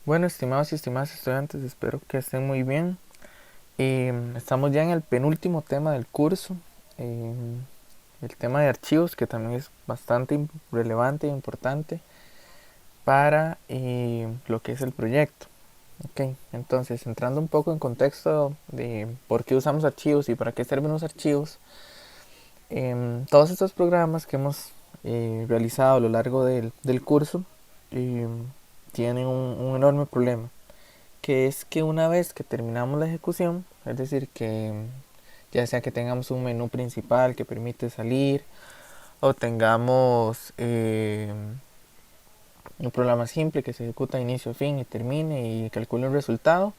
Bueno, estimados y estimadas estudiantes, espero que estén muy bien. Estamos ya en el penúltimo tema del curso, el tema de archivos, que también es bastante relevante e importante para lo que es el proyecto. Ok, entonces entrando un poco en contexto de por qué usamos archivos y para qué sirven los archivos, todos estos programas que hemos realizado a lo largo del curso tienen un enorme problema, que es que una vez que terminamos la ejecución, es decir, que ya sea que tengamos un menú principal que permite salir o tengamos un programa simple que se ejecuta de inicio a fin y termine y calcule un resultado,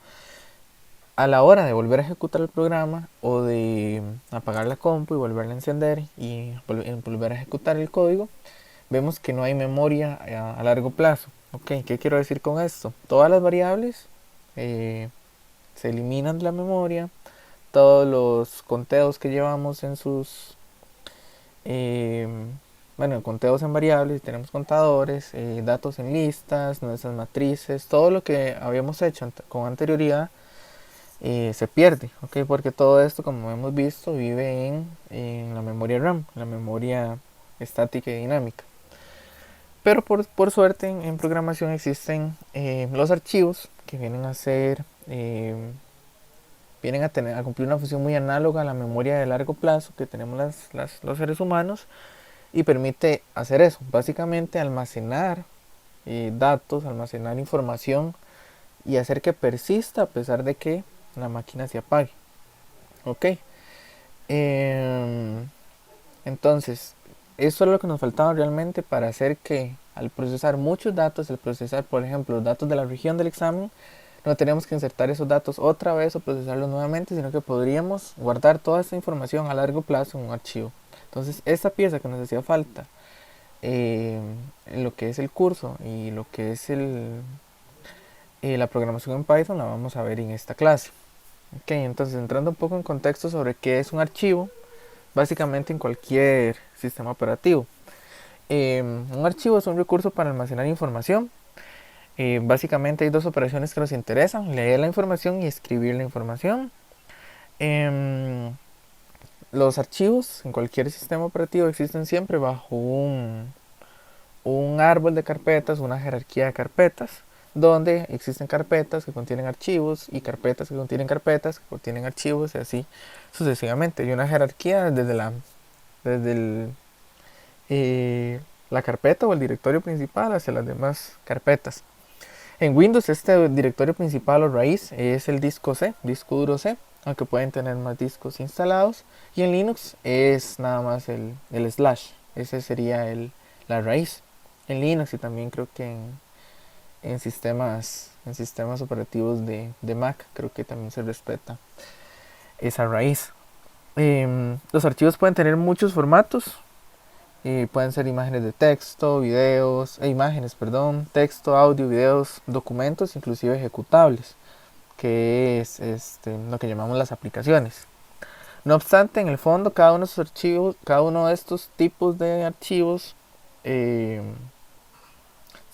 a la hora de volver a ejecutar el programa o de apagar la compu y volverla a encender y volver a ejecutar el código, vemos que no hay memoria a largo plazo. Ok, ¿qué quiero decir con esto? Todas las variables eh, se eliminan de la memoria, todos los conteos que llevamos en sus, eh, bueno, conteos en variables, tenemos contadores, datos en listas, nuestras matrices, todo lo que habíamos hecho con anterioridad se pierde, ¿ok? Porque todo esto, como hemos visto, vive en la memoria RAM, la memoria estática y dinámica. Pero por suerte en programación existen los archivos que vienen a ser vienen a cumplir una función muy análoga a la memoria de largo plazo que tenemos los seres humanos y permite hacer eso, básicamente almacenar datos, almacenar información y hacer que persista a pesar de que la máquina se apague. Ok, eh, entonces eso es lo que nos faltaba realmente para hacer que al procesar muchos datos, al procesar por ejemplo los datos de la región del examen, no tenemos que insertar esos datos otra vez o procesarlos nuevamente, sino que podríamos guardar toda esta información a largo plazo en un archivo. Entonces, esta pieza que nos hacía falta en lo que es el curso y lo que es la programación en Python la vamos a ver en esta clase. Ok, entonces entrando un poco en contexto sobre qué es un archivo, básicamente en cualquier sistema operativo. Un archivo es un recurso para almacenar información. Básicamente hay dos operaciones que nos interesan, leer la información y escribir la información. Em, los archivos en cualquier sistema operativo existen siempre bajo un árbol de carpetas, una jerarquía de carpetas, donde existen carpetas que contienen archivos y carpetas que contienen carpetas que contienen archivos y así sucesivamente. Y una jerarquía desde la carpeta o el directorio principal hacia las demás carpetas. En Windows este directorio principal o raíz es el disco C, disco duro C, aunque pueden tener más discos instalados. Y en Linux es nada más el slash, ese sería la raíz. En Linux y también creo que en sistemas operativos de Mac creo que también se respeta esa raíz. Los archivos pueden tener muchos formatos, pueden ser imágenes de texto, videos, imágenes, perdón, texto, audio, videos, documentos, inclusive ejecutables, que es lo que llamamos las aplicaciones. No obstante, en el fondo, cada uno de estos archivos, cada uno de estos tipos de archivos eh,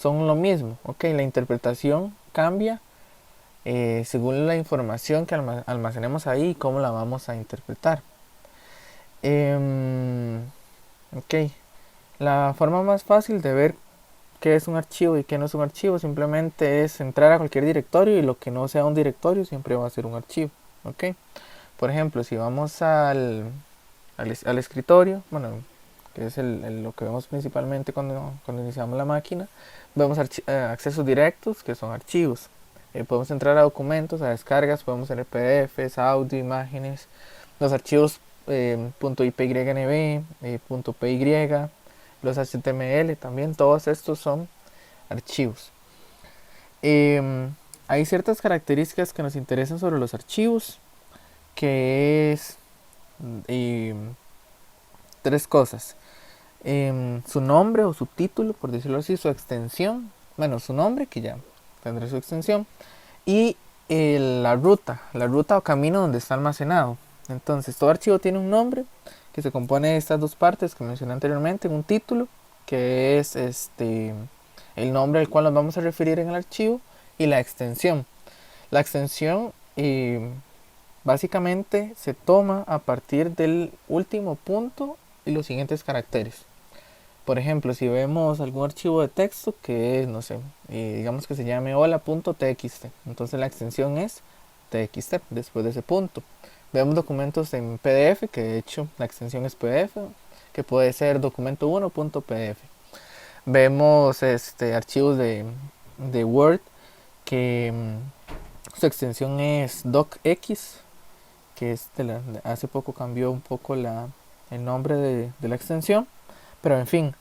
son lo mismo, ¿ok? La interpretación cambia según la información que almacenemos ahí y cómo la vamos a interpretar. Eh, ok, la forma más fácil de ver qué es un archivo y qué no es un archivo simplemente es entrar a cualquier directorio y lo que no sea un directorio siempre va a ser un archivo. ¿Ok? Por ejemplo, si vamos al escritorio, bueno, que es lo que vemos principalmente cuando iniciamos la máquina, vemos accesos directos que son archivos. Podemos entrar a documentos, a descargas, podemos tener PDFs, audio, imágenes, los archivos .ipynb, .py, los HTML también, todos estos son archivos. Eh, Hay ciertas características que nos interesan sobre los archivos, que es eh, tres cosas. Su nombre o su título, por decirlo así, su extensión, bueno, su nombre, que ya tendrá su extensión, y la ruta o camino donde está almacenado. Entonces, todo archivo tiene un nombre que se compone de estas dos partes que mencioné anteriormente, un título, que es el nombre al cual nos vamos a referir en el archivo, y la extensión. La extensión básicamente se toma a partir del último punto y los siguientes caracteres. Por ejemplo, si vemos algún archivo de texto que es, no sé, digamos que se llame hola.txt, entonces la extensión es txt después de ese punto. Vemos documentos en PDF, que de hecho la extensión es PDF, que puede ser documento1.pdf. Vemos archivos de Word que su extensión es docx, que es hace poco cambió un poco el nombre de la extensión, pero en fin,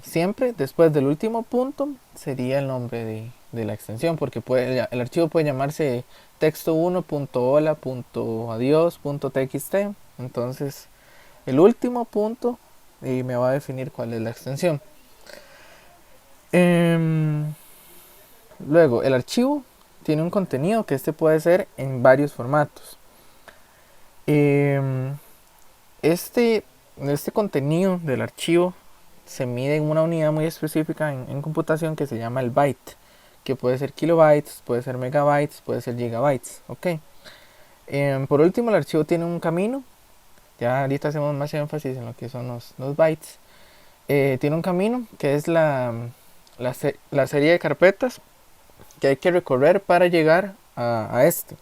siempre después del último punto sería el nombre de la extensión, porque el archivo puede llamarse texto1.hola.adios.txt, entonces el último punto me va a definir cuál es la extensión. Luego, el archivo tiene un contenido que puede ser en varios formatos. Este contenido del archivo se mide en una unidad muy específica en computación que se llama el byte, que puede ser kilobytes, puede ser megabytes, puede ser gigabytes. Por último, el archivo tiene un camino. Ya ahorita hacemos más énfasis en lo que son los bytes. Tiene un camino que es la serie de carpetas que hay que recorrer para llegar a este.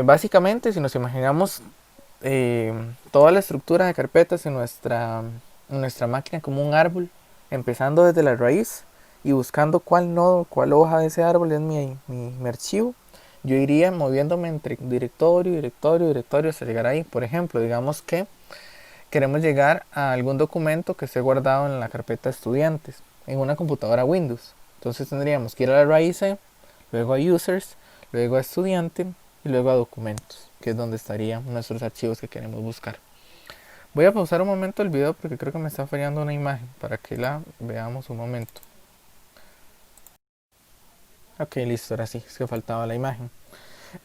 Básicamente, si nos imaginamos toda la estructura de carpetas en nuestra máquina como un árbol, empezando desde la raíz y buscando cuál nodo, cuál hoja de ese árbol es mi archivo, yo iría moviéndome entre directorio hasta llegar ahí. Por ejemplo, digamos que queremos llegar a algún documento que esté guardado en la carpeta estudiantes en una computadora Windows. Entonces tendríamos que ir a la raíz, luego a users, luego a estudiante y luego a documentos, que es donde estarían nuestros archivos que queremos buscar. Voy a pausar un momento el video porque creo que me está fallando una imagen para que la veamos un momento. Ok, listo, ahora sí, es que faltaba la imagen.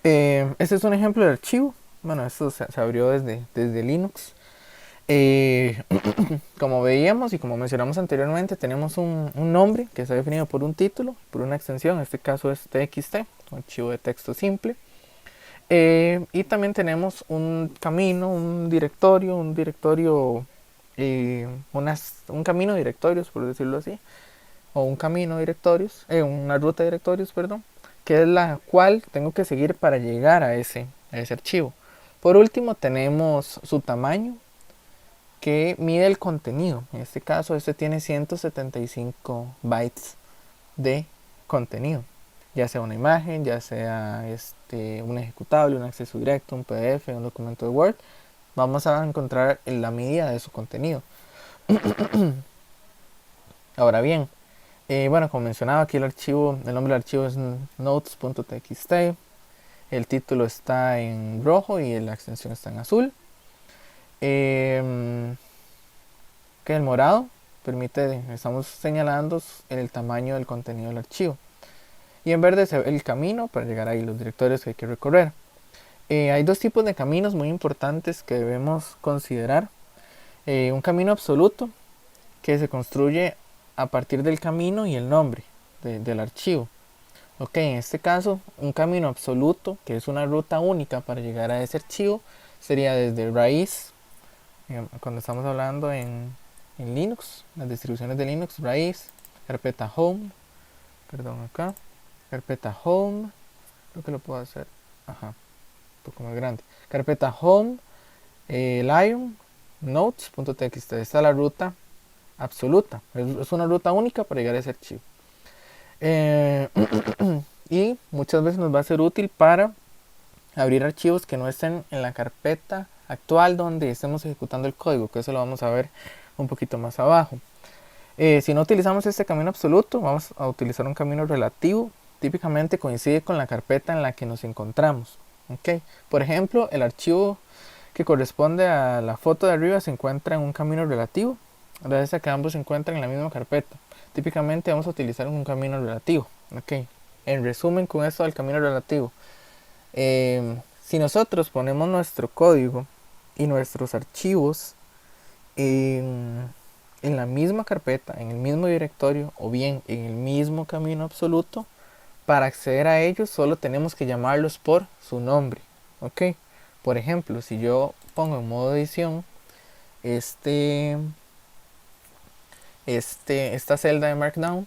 Este es un ejemplo de archivo. Bueno, esto se abrió desde Linux. Como veíamos y como mencionamos anteriormente, tenemos un nombre que está definido por un título, por una extensión, en este caso es txt, un archivo de texto simple. Y también tenemos un camino, un directorio, un camino de directorios, por decirlo así, o un camino de directorios, una ruta de directorios, perdón, que es la cual tengo que seguir para llegar a ese archivo. Por último tenemos su tamaño, que mide el contenido. En este caso, tiene 175 bytes de contenido, ya sea una imagen, ya sea un ejecutable, un acceso directo, un PDF, un documento de Word. Vamos a encontrar la medida de su contenido. Ahora bien, bueno, como mencionaba, aquí el nombre del archivo es notes.txt, el título está en rojo y la extensión está en azul. Que el morado estamos señalando el tamaño del contenido del archivo, y en verde se ve el camino para llegar ahí, los directorios que hay que recorrer. Hay dos tipos de caminos muy importantes que debemos considerar. Un camino absoluto, que se construye a partir del camino y el nombre del archivo. En este caso, un camino absoluto, que es una ruta única para llegar a ese archivo, sería desde raíz, cuando estamos hablando en Linux, las distribuciones de Linux, raíz, carpeta home, carpeta home, creo que lo puedo hacer, un poco más grande, carpeta home, lion, notes.txt. Esta es la ruta absoluta, es una ruta única para llegar a ese archivo. Y muchas veces nos va a ser útil para abrir archivos que no estén en la carpeta actual donde estemos ejecutando el código, que eso lo vamos a ver un poquito más abajo. Si no utilizamos este camino absoluto, vamos a utilizar un camino relativo. Típicamente coincide con la carpeta en la que nos encontramos. Por ejemplo, el archivo que corresponde a la foto de arriba se encuentra en un camino relativo, gracias a que ambos se encuentran en la misma carpeta. Típicamente vamos a utilizar un camino relativo. En resumen, con esto del camino relativo, si nosotros ponemos nuestro código y nuestros archivos en la misma carpeta, en el mismo directorio o bien en el mismo camino absoluto. Para acceder a ellos solo tenemos que llamarlos por su nombre, ¿ok? Por ejemplo, si yo pongo en modo edición esta celda de Markdown,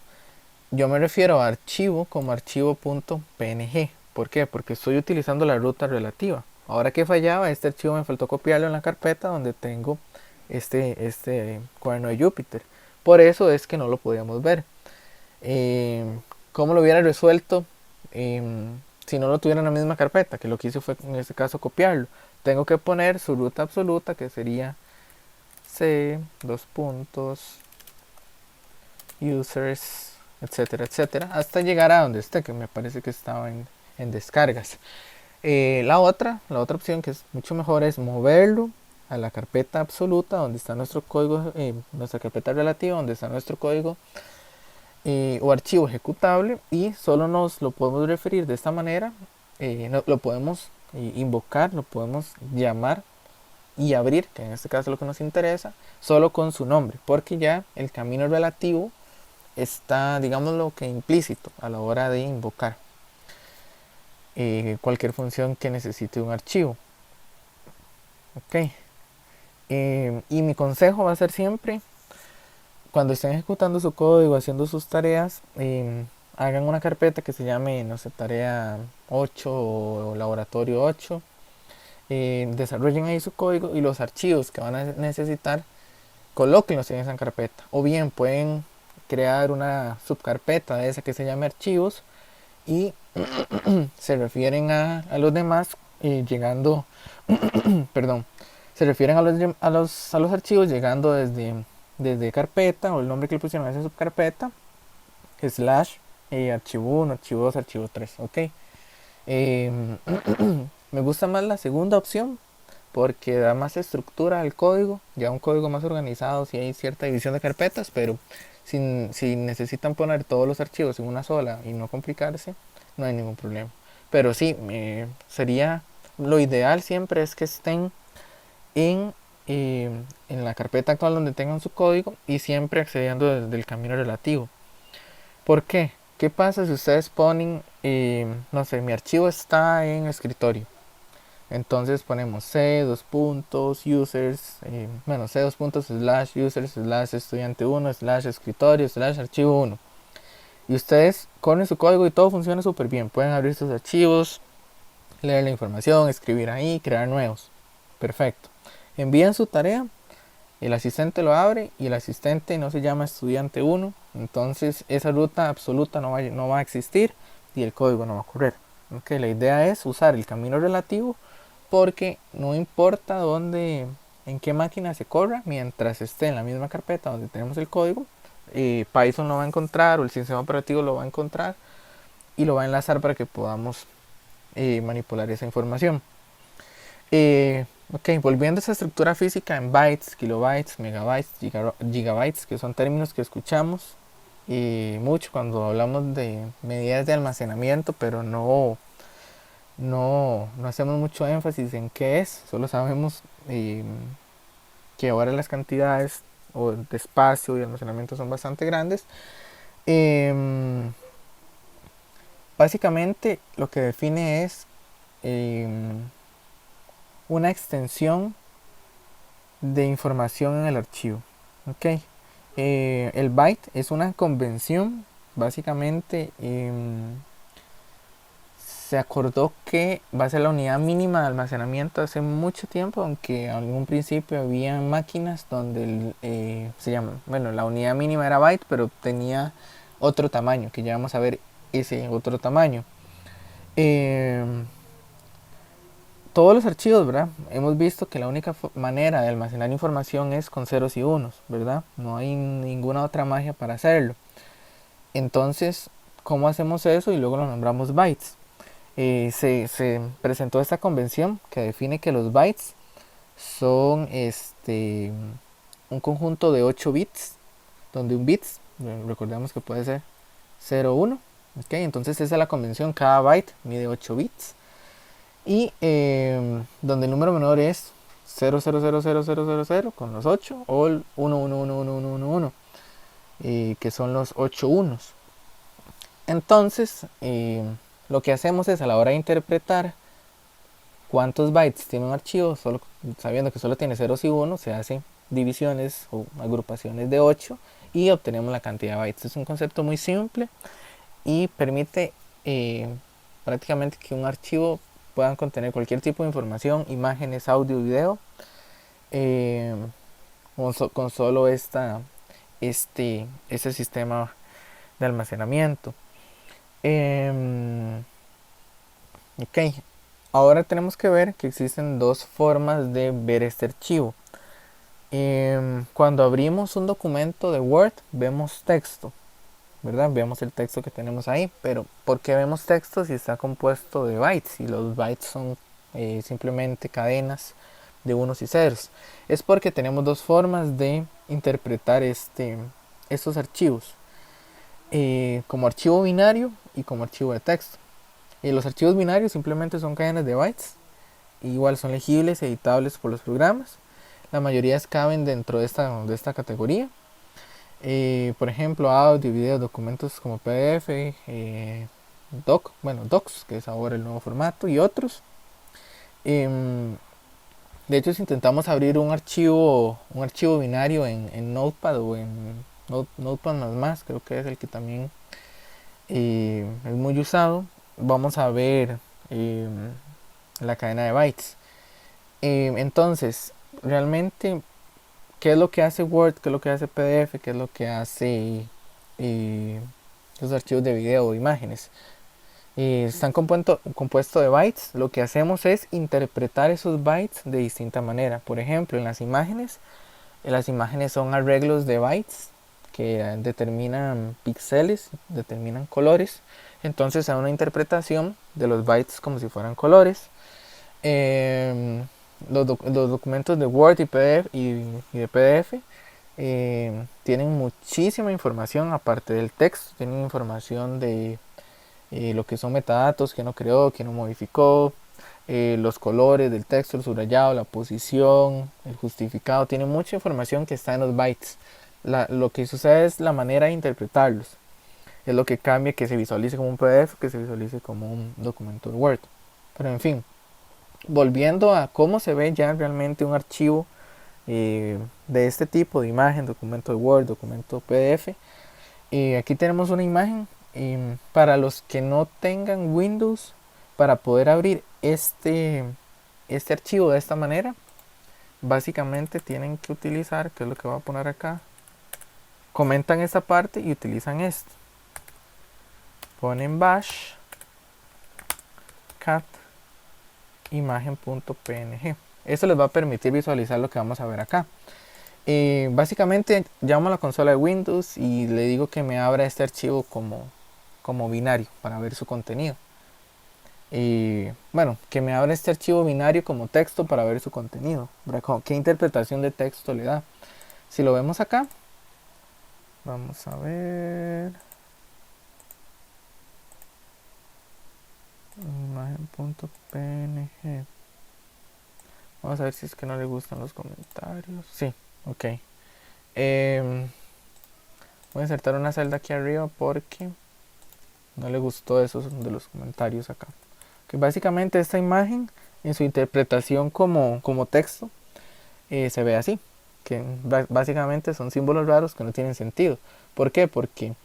yo me refiero a archivo como archivo.png. ¿Por qué? Porque estoy utilizando la ruta relativa. Ahora que fallaba, este archivo me faltó copiarlo en la carpeta donde tengo este cuaderno de Jupyter. Por eso es que no lo podíamos ver. ¿Cómo lo hubiera resuelto si no lo tuviera en la misma carpeta? Que lo que hice fue en este caso copiarlo. Tengo que poner su ruta absoluta, que sería C, dos puntos, users, etcétera, etcétera, hasta llegar a donde esté, que me parece que estaba en descargas. La otra opción que es mucho mejor es moverlo a la carpeta absoluta donde está nuestro código, nuestra carpeta relativa donde está nuestro código o archivo ejecutable, y solo nos lo podemos referir de esta manera. Lo podemos invocar, lo podemos llamar y abrir, que en este caso es lo que nos interesa, solo con su nombre, porque ya el camino relativo está, digamos, lo que implícito a la hora de invocar cualquier función que necesite un archivo. Ok. Y mi consejo va a ser siempre, cuando estén ejecutando su código, haciendo sus tareas, hagan una carpeta que se llame, no sé, tarea 8 o laboratorio 8. Desarrollen ahí su código y los archivos que van a necesitar, colóquenlos en esa carpeta. O bien pueden crear una subcarpeta de esa que se llame archivos y se refieren a los demás llegando, perdón, se refieren a los archivos llegando desde carpeta o el nombre que le pusieron a esa subcarpeta, slash archivo 1, archivo 2, archivo 3, ok. Me gusta más la segunda opción porque da más estructura al código, ya un código más organizado si hay cierta división de carpetas, pero si necesitan poner todos los archivos en una sola y no complicarse, no hay ningún problema. Pero sí, sería lo ideal siempre es que estén en, en la carpeta actual donde tengan su código y siempre accediendo desde el camino relativo. ¿Por qué? ¿Qué pasa si ustedes ponen, no sé, mi archivo está en escritorio? Entonces ponemos C, dos puntos, users, bueno, C, dos puntos, slash users, slash estudiante 1, slash escritorio, slash archivo 1. Y ustedes corren su código y todo funciona súper bien. Pueden abrir sus archivos, leer la información, escribir ahí, crear nuevos. Perfecto. Envían su tarea, el asistente lo abre y el asistente no se llama estudiante 1. Entonces esa ruta absoluta no va a existir y el código no va a correr. Okay, la idea es usar el camino relativo porque no importa dónde, en qué máquina se corra, mientras esté en la misma carpeta donde tenemos el código, Python lo va a encontrar o el sistema operativo lo va a encontrar y lo va a enlazar para que podamos manipular esa información. Ok, volviendo a esa estructura física en bytes, kilobytes, megabytes, gigabytes, que son términos que escuchamos mucho cuando hablamos de medidas de almacenamiento, pero no hacemos mucho énfasis en qué es, solo sabemos que ahora las cantidades de espacio y almacenamiento son bastante grandes. Básicamente lo que define es una extensión de información en el archivo. Okay. El byte es una convención, básicamente se acordó que va a ser la unidad mínima de almacenamiento hace mucho tiempo, aunque en algún principio había máquinas donde la unidad mínima era byte, pero tenía otro tamaño, que ya vamos a ver ese otro tamaño. Todos los archivos, ¿verdad? Hemos visto que la única manera de almacenar información es con ceros y unos, ¿verdad? No hay ninguna otra magia para hacerlo. Entonces, ¿cómo hacemos eso? Y luego lo nombramos bytes. Se presentó esta convención que define que los bytes son un conjunto de 8 bits, donde un bit, recordemos que puede ser 0, 1. ¿Okay? Entonces esa es la convención, cada byte mide 8 bits. Y donde el número menor es 0000000 con los 8 o el 111111, que son los 8 unos. Entonces, lo que hacemos es, a la hora de interpretar cuántos bytes tiene un archivo, solo sabiendo que solo tiene ceros y unos, se hacen divisiones o agrupaciones de 8 y obtenemos la cantidad de bytes. Es un concepto muy simple y permite prácticamente que un archivo pueda contener cualquier tipo de información, imágenes, audio, video, con solo este sistema de almacenamiento. Ok, ahora tenemos que ver que existen dos formas de ver este archivo. Cuando abrimos un documento de Word, vemos texto, ¿verdad? Vemos el texto que tenemos ahí, pero ¿por qué vemos texto si está compuesto de bytes? Y los bytes son simplemente cadenas de unos y ceros. Es porque tenemos dos formas de interpretar estos archivos, como archivo binario y como archivo de texto. Los archivos binarios simplemente son cadenas de bytes, igual son legibles, editables por los programas. La mayoría caben dentro de esta categoría. Por ejemplo, audio, video, documentos como PDF, docs, que es ahora el nuevo formato, y otros. De hecho, si intentamos abrir un archivo binario en Notepad o en Notepad++, creo que es el que también es muy usado, vamos a ver la cadena de bytes. Entonces, realmente, ¿qué es lo que hace Word? ¿Qué es lo que hace PDF? ¿Qué es lo que hace los archivos de video o imágenes? Están compuestos de bytes. Lo que hacemos es interpretar esos bytes de distinta manera. Por ejemplo, en las imágenes son arreglos de bytes que determinan píxeles, determinan colores. Entonces hay una interpretación de los bytes como si fueran colores. Los documentos de Word y de PDF tienen muchísima información aparte del texto. Tienen información de lo que son metadatos, quién lo creó, quién lo modificó, los colores del texto, el subrayado, la posición, el justificado. Tiene mucha información que está en los bytes. Lo que sucede es la manera de interpretarlos. Es lo que cambia que se visualice como un PDF, que se visualice como un documento de Word. Pero en fin, volviendo a cómo se ve ya realmente un archivo de este tipo de imagen, documento de Word, documento PDF. Aquí tenemos una imagen. Para los que no tengan Windows, para poder abrir este archivo de esta manera, básicamente tienen que utilizar, que es lo que voy a poner acá, comentan esta parte y utilizan esto. Ponen bash cat imagen.png. Esto les va a permitir visualizar lo que vamos a ver acá. Básicamente llamo a la consola de Windows y le digo que me abra este archivo como binario para ver su contenido. Que me abra este archivo binario como texto para ver su contenido. ¿Qué interpretación de texto le da? Si lo vemos acá, vamos a ver imagen.png. Vamos a ver si es que no le gustan los comentarios. Sí, ok. Voy a insertar una celda aquí arriba porque no le gustó eso de los comentarios acá. Que básicamente esta imagen en su interpretación como texto se ve así, que básicamente son símbolos raros que no tienen sentido. ¿Por qué? Porque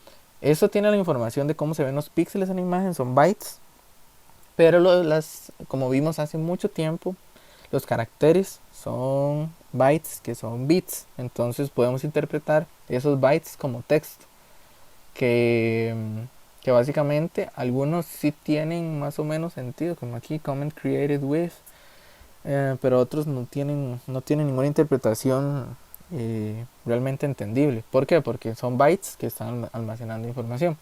eso tiene la información de cómo se ven los píxeles en la imagen, son bytes, pero como vimos hace mucho tiempo, los caracteres son bytes que son bits. Entonces podemos interpretar esos bytes como texto, que básicamente algunos sí tienen más o menos sentido, como aquí comment created with, pero otros no tienen ninguna interpretación realmente entendible. ¿Por qué? Porque son bytes que están almacenando información.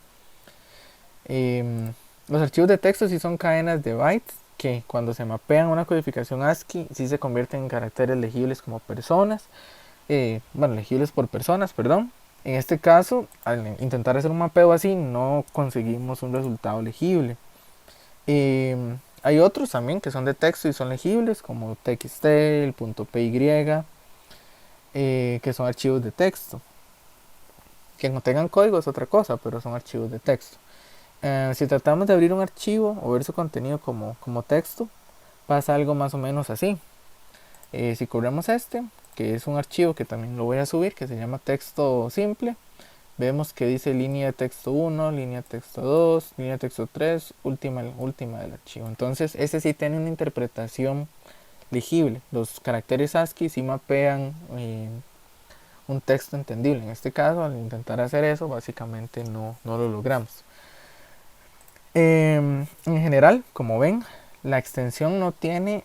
Los archivos de texto sí son cadenas de bytes que cuando se mapean a una codificación ASCII sí se convierten en caracteres legibles como personas, legibles por personas, perdón. En este caso, al intentar hacer un mapeo así, no conseguimos un resultado legible. Hay otros también que son de texto y son legibles, como TXT, el .py, que son archivos de texto. Que no tengan código es otra cosa, pero son archivos de texto. Si tratamos de abrir un archivo o ver su contenido como texto, pasa algo más o menos así. Si corremos este, que es un archivo que también lo voy a subir, que se llama texto simple, vemos que dice línea de texto 1, línea de texto 2, línea de texto 3, última del archivo. Entonces ese sí tiene una interpretación legible. Los caracteres ASCII sí mapean un texto entendible. En este caso, al intentar hacer eso, básicamente no lo logramos. En general, como ven, la extensión no tiene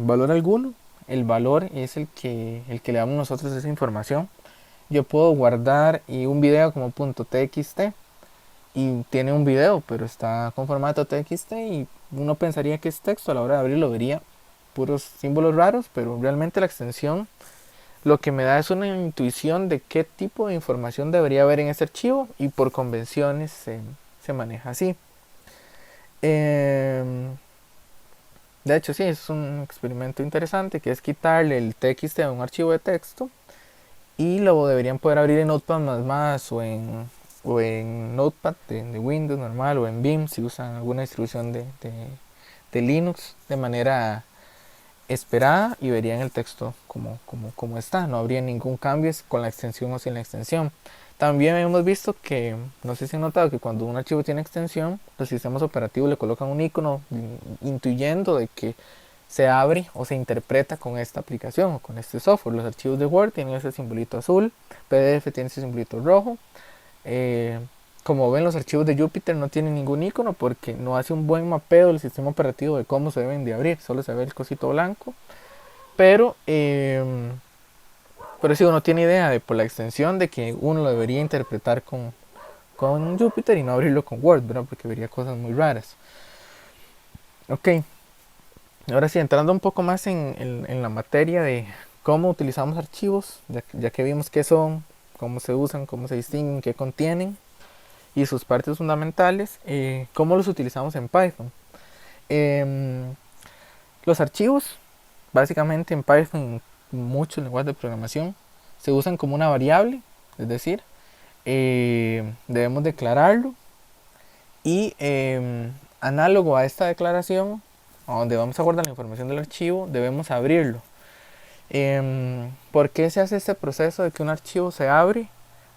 valor alguno. El valor es el que le damos nosotros esa información. Yo puedo guardar un video como .txt y tiene un video, pero está con formato txt y uno pensaría que es texto. A la hora de abrirlo vería puros símbolos raros, pero realmente la extensión lo que me da es una intuición de qué tipo de información debería haber en este archivo, y por convenciones se maneja así. De hecho, sí, es un experimento interesante, que es quitarle el txt a un archivo de texto y lo deberían poder abrir en Notepad++ o en Notepad de Windows normal, o en Vim si usan alguna distribución de Linux, de manera esperada, y verían el texto como está. No habría ningún cambio con la extensión o sin la extensión. También hemos visto que, no sé si han notado, que cuando un archivo tiene extensión, los sistemas operativos le colocan un icono intuyendo de que se abre o se interpreta con esta aplicación o con este software. Los archivos de Word tienen ese simbolito azul, PDF tiene ese simbolito rojo. Como ven, los archivos de Jupyter no tienen ningún icono porque no hace un buen mapeo del sistema operativo de cómo se deben de abrir, solo se ve el cosito blanco. Pero si uno tiene idea de por la extensión de que uno lo debería interpretar con Jupyter y no abrirlo con Word, ¿verdad? Porque vería cosas muy raras. Ok, ahora sí, entrando un poco más en la materia de cómo utilizamos archivos, ya que vimos qué son, cómo se usan, cómo se distinguen, qué contienen y sus partes fundamentales, cómo los utilizamos en Python. Los archivos, básicamente en Python, en muchos lenguajes de programación, se usan como una variable, es decir, debemos declararlo y análogo a esta declaración, a donde vamos a guardar la información del archivo, debemos abrirlo. ¿Por qué se hace este proceso de que un archivo se abre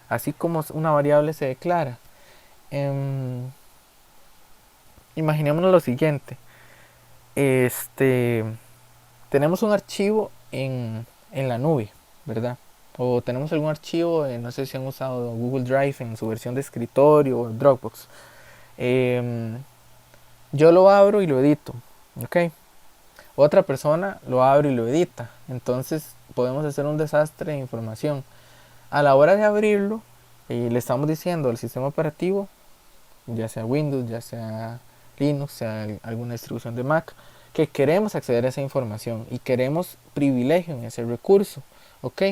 así como una variable se declara? Imaginémonos lo siguiente. Tenemos un archivo en la nube, ¿verdad? O tenemos algún archivo, no sé si han usado Google Drive en su versión de escritorio o Dropbox. Yo lo abro y lo edito, ¿ok? Otra persona lo abre y lo edita. Entonces podemos hacer un desastre de información. A la hora de abrirlo, le estamos diciendo al sistema operativo, ya sea Windows, ya sea Linux, sea alguna distribución de Mac, que queremos acceder a esa información y queremos privilegio en ese recurso, ¿ok?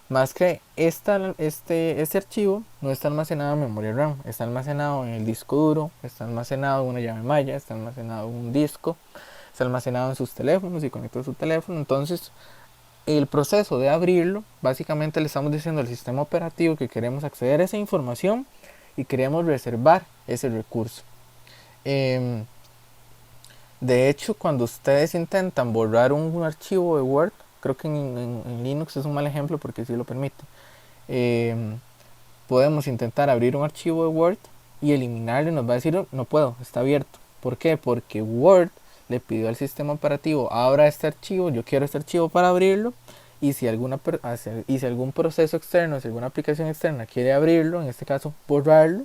Más que este archivo no está almacenado en memoria RAM, está almacenado en el disco duro, está almacenado en una llave malla, está almacenado en un disco, está almacenado en sus teléfonos y conectado a su teléfono. Entonces el proceso de abrirlo, básicamente le estamos diciendo al sistema operativo que queremos acceder a esa información y queremos reservar ese recurso. De hecho, cuando ustedes intentan borrar un archivo de Word, creo que en Linux es un mal ejemplo porque sí lo permite, podemos intentar abrir un archivo de Word y eliminarlo, y nos va a decir no puedo, está abierto. ¿Por qué? Porque Word le pidió al sistema operativo, abra este archivo, yo quiero este archivo para abrirlo, y si algún proceso externo, si alguna aplicación externa quiere abrirlo, en este caso borrarlo,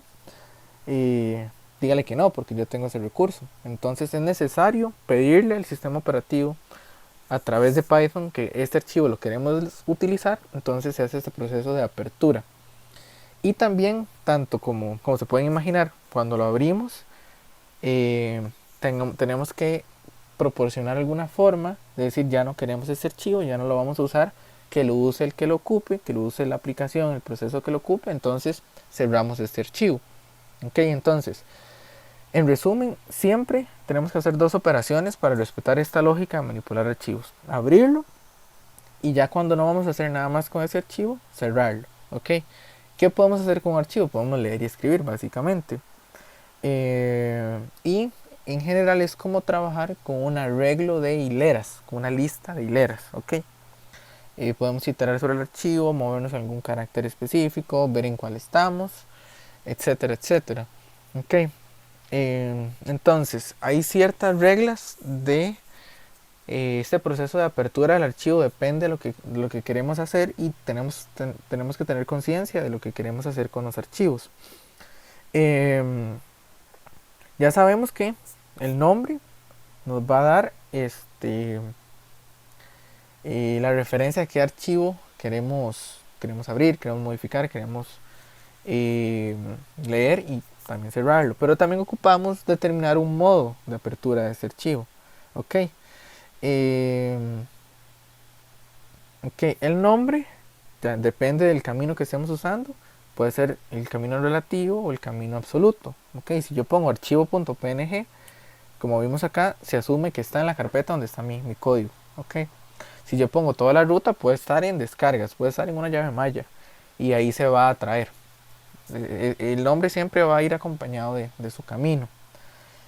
dígale que no, porque yo tengo ese recurso. Entonces es necesario pedirle al sistema operativo a través de Python que este archivo lo queremos utilizar. Entonces se hace este proceso de apertura. Y también, tanto como se pueden imaginar, cuando lo abrimos, tenemos que proporcionar alguna forma de decir ya no queremos este archivo, ya no lo vamos a usar, que lo use el que lo ocupe, que lo use la aplicación, el proceso que lo ocupe. Entonces cerramos este archivo. Ok, entonces, en resumen, siempre tenemos que hacer dos operaciones para respetar esta lógica de manipular archivos. Abrirlo y ya cuando no vamos a hacer nada más con ese archivo, cerrarlo. ¿Ok? ¿Qué podemos hacer con un archivo? Podemos leer y escribir básicamente. Y en general es como trabajar con un arreglo de hileras, con una lista de hileras. ¿Ok? Podemos iterar sobre el archivo, movernos a algún carácter específico, ver en cuál estamos, etcétera, etcétera. ¿Ok? Entonces, hay ciertas reglas de este proceso de apertura del archivo, depende de lo que queremos hacer y tenemos que tener conciencia de lo que queremos hacer con los archivos. Ya sabemos que el nombre nos va a dar la referencia a qué archivo queremos abrir, queremos modificar, queremos leer y también cerrarlo. Pero también ocupamos determinar un modo de apertura de ese archivo. Ok. El nombre depende del camino que estemos usando. Puede ser el camino relativo o el camino absoluto. Ok, si yo pongo archivo.png, como vimos acá, se asume que está en la carpeta donde está mi código. Ok, si yo pongo toda la ruta, puede estar en descargas, puede estar en una llave Maya y ahí se va a traer. El nombre siempre va a ir acompañado de su camino.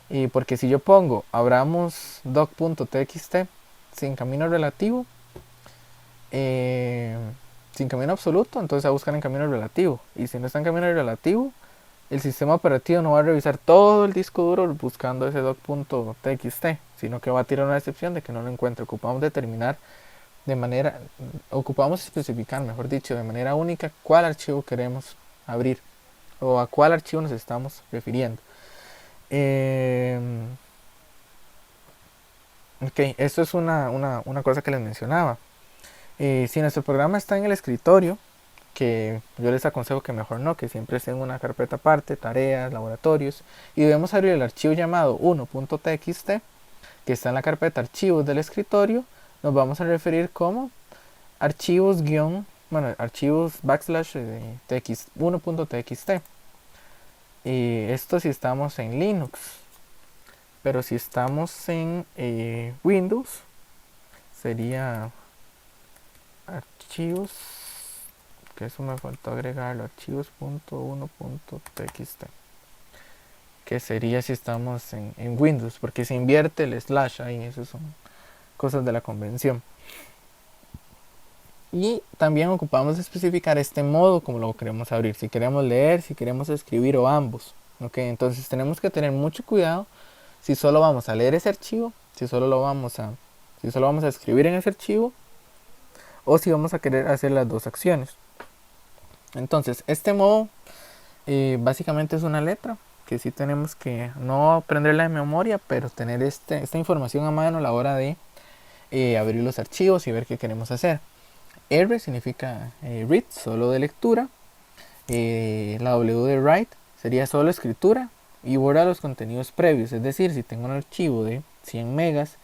Y porque si yo pongo abramos doc.txt sin camino relativo, sin camino absoluto, entonces va a buscar en camino relativo. Y si no está en camino relativo, el sistema operativo no va a revisar todo el disco duro buscando ese doc.txt, sino que va a tirar una excepción de que no lo encuentre. Ocupamos especificar, mejor dicho, de manera única cuál archivo queremos abrir o a cuál archivo nos estamos refiriendo. Ok, esto es una cosa que les mencionaba. Si nuestro programa está en el escritorio, que yo les aconsejo que mejor no, que siempre esté en una carpeta aparte, tareas, laboratorios, y debemos abrir el archivo llamado 1.txt, que está en la carpeta archivos del escritorio, nos vamos a referir como archivos backslash txt, 1.txt. Esto si estamos en Linux, pero si estamos en Windows, sería archivos, que eso me faltó agregarlo, archivos.1.txt, que sería si estamos en Windows, porque se invierte el slash ahí, eso son cosas de la convención. Y también ocupamos especificar este modo como lo queremos abrir, si queremos leer, si queremos escribir o ambos. ¿Ok? Entonces tenemos que tener mucho cuidado si solo vamos a leer ese archivo, si solo vamos a escribir en ese archivo, o si vamos a querer hacer las dos acciones. Entonces este modo básicamente es una letra que sí tenemos que no aprenderla de memoria, pero tener esta información a mano a la hora de abrir los archivos y ver qué queremos hacer. R significa read, solo de lectura. La W de write sería solo escritura y borra los contenidos previos. Es decir, si tengo un archivo de 100 megas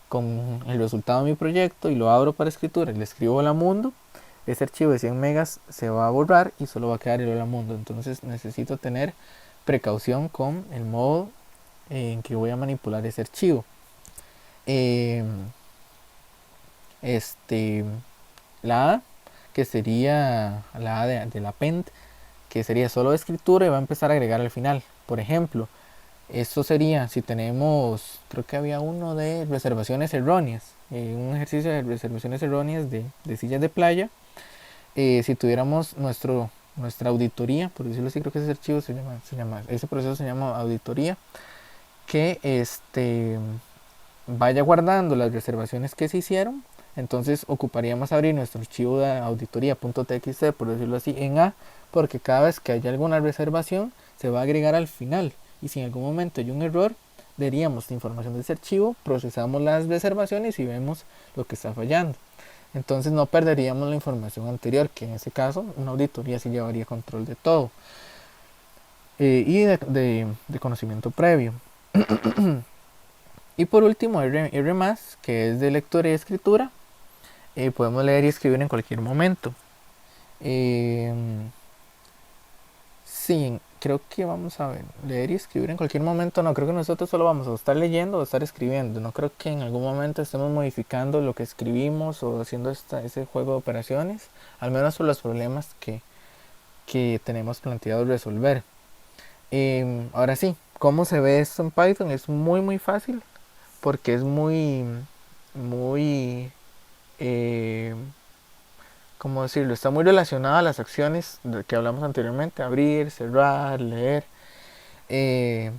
con el resultado de mi proyecto y lo abro para escritura y le escribo hola mundo, ese archivo de 100 megas se va a borrar y solo va a quedar el hola mundo. Entonces necesito tener precaución con el modo en que voy a manipular ese archivo. La A, que sería la A de la append, que sería solo de escritura y va a empezar a agregar al final. Por ejemplo, esto sería si tenemos, creo que había uno de reservaciones erróneas, un ejercicio de reservaciones erróneas de sillas de playa. Si tuviéramos nuestra auditoría, por decirlo así, creo que ese archivo ese proceso se llama auditoría, que vaya guardando las reservaciones que se hicieron. Entonces ocuparíamos abrir nuestro archivo de auditoría.txt, por decirlo así, en A, porque cada vez que haya alguna reservación se va a agregar al final, y si en algún momento hay un error, veríamos la información de ese archivo, procesamos las reservaciones y vemos lo que está fallando. Entonces no perderíamos la información anterior, que en ese caso una auditoría sí llevaría control de todo, y de conocimiento previo. Y por último R+, que es de lectura y escritura. Podemos leer y escribir en cualquier momento. Sí, creo que vamos a ver, leer y escribir en cualquier momento, no, creo que nosotros solo vamos a estar leyendo o estar escribiendo, no creo que en algún momento estemos modificando lo que escribimos o haciendo ese juego de operaciones, al menos por los problemas que tenemos planteado resolver. Ahora sí, ¿cómo se ve esto en Python? Es muy fácil porque es muy, eh, ¿cómo decirlo? Está muy relacionado a las acciones que hablamos anteriormente, abrir, cerrar, leer. Eh,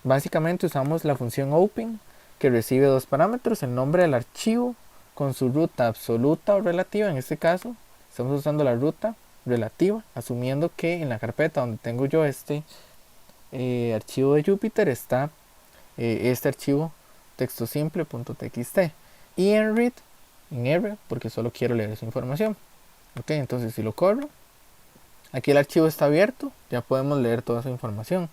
Básicamente usamos la función open que recibe dos parámetros, el nombre del archivo con su ruta absoluta o relativa. En este caso estamos usando la ruta relativa, asumiendo que en la carpeta donde tengo yo este archivo de Jupyter está este archivo textosimple.txt y en read, en R, porque solo quiero leer esa información. Ok, entonces si lo corro, aquí el archivo está abierto, ya podemos leer toda esa información.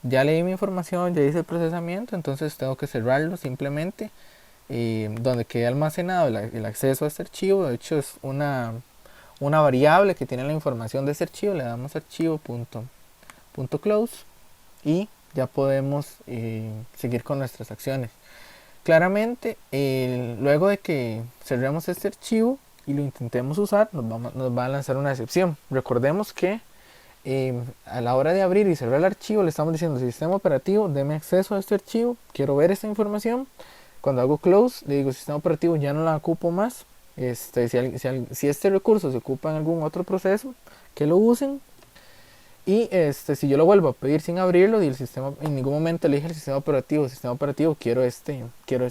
Ya leí mi información, ya hice el procesamiento, entonces tengo que cerrarlo simplemente. Donde quede almacenado el acceso a este archivo, de hecho es una variable que tiene la información de este archivo, le damos archivo.close y ya podemos seguir con nuestras acciones. Claramente, luego de que cerremos este archivo y lo intentemos usar, nos va a lanzar una excepción. Recordemos que a la hora de abrir y cerrar el archivo le estamos diciendo: sistema operativo, deme acceso a este archivo, quiero ver esta información. Cuando hago close, le digo: sistema operativo, ya no la ocupo más. Si este recurso se ocupa en algún otro proceso, que lo usen. Y si yo lo vuelvo a pedir sin abrirlo y el sistema en ningún momento le dije al sistema operativo, quiero este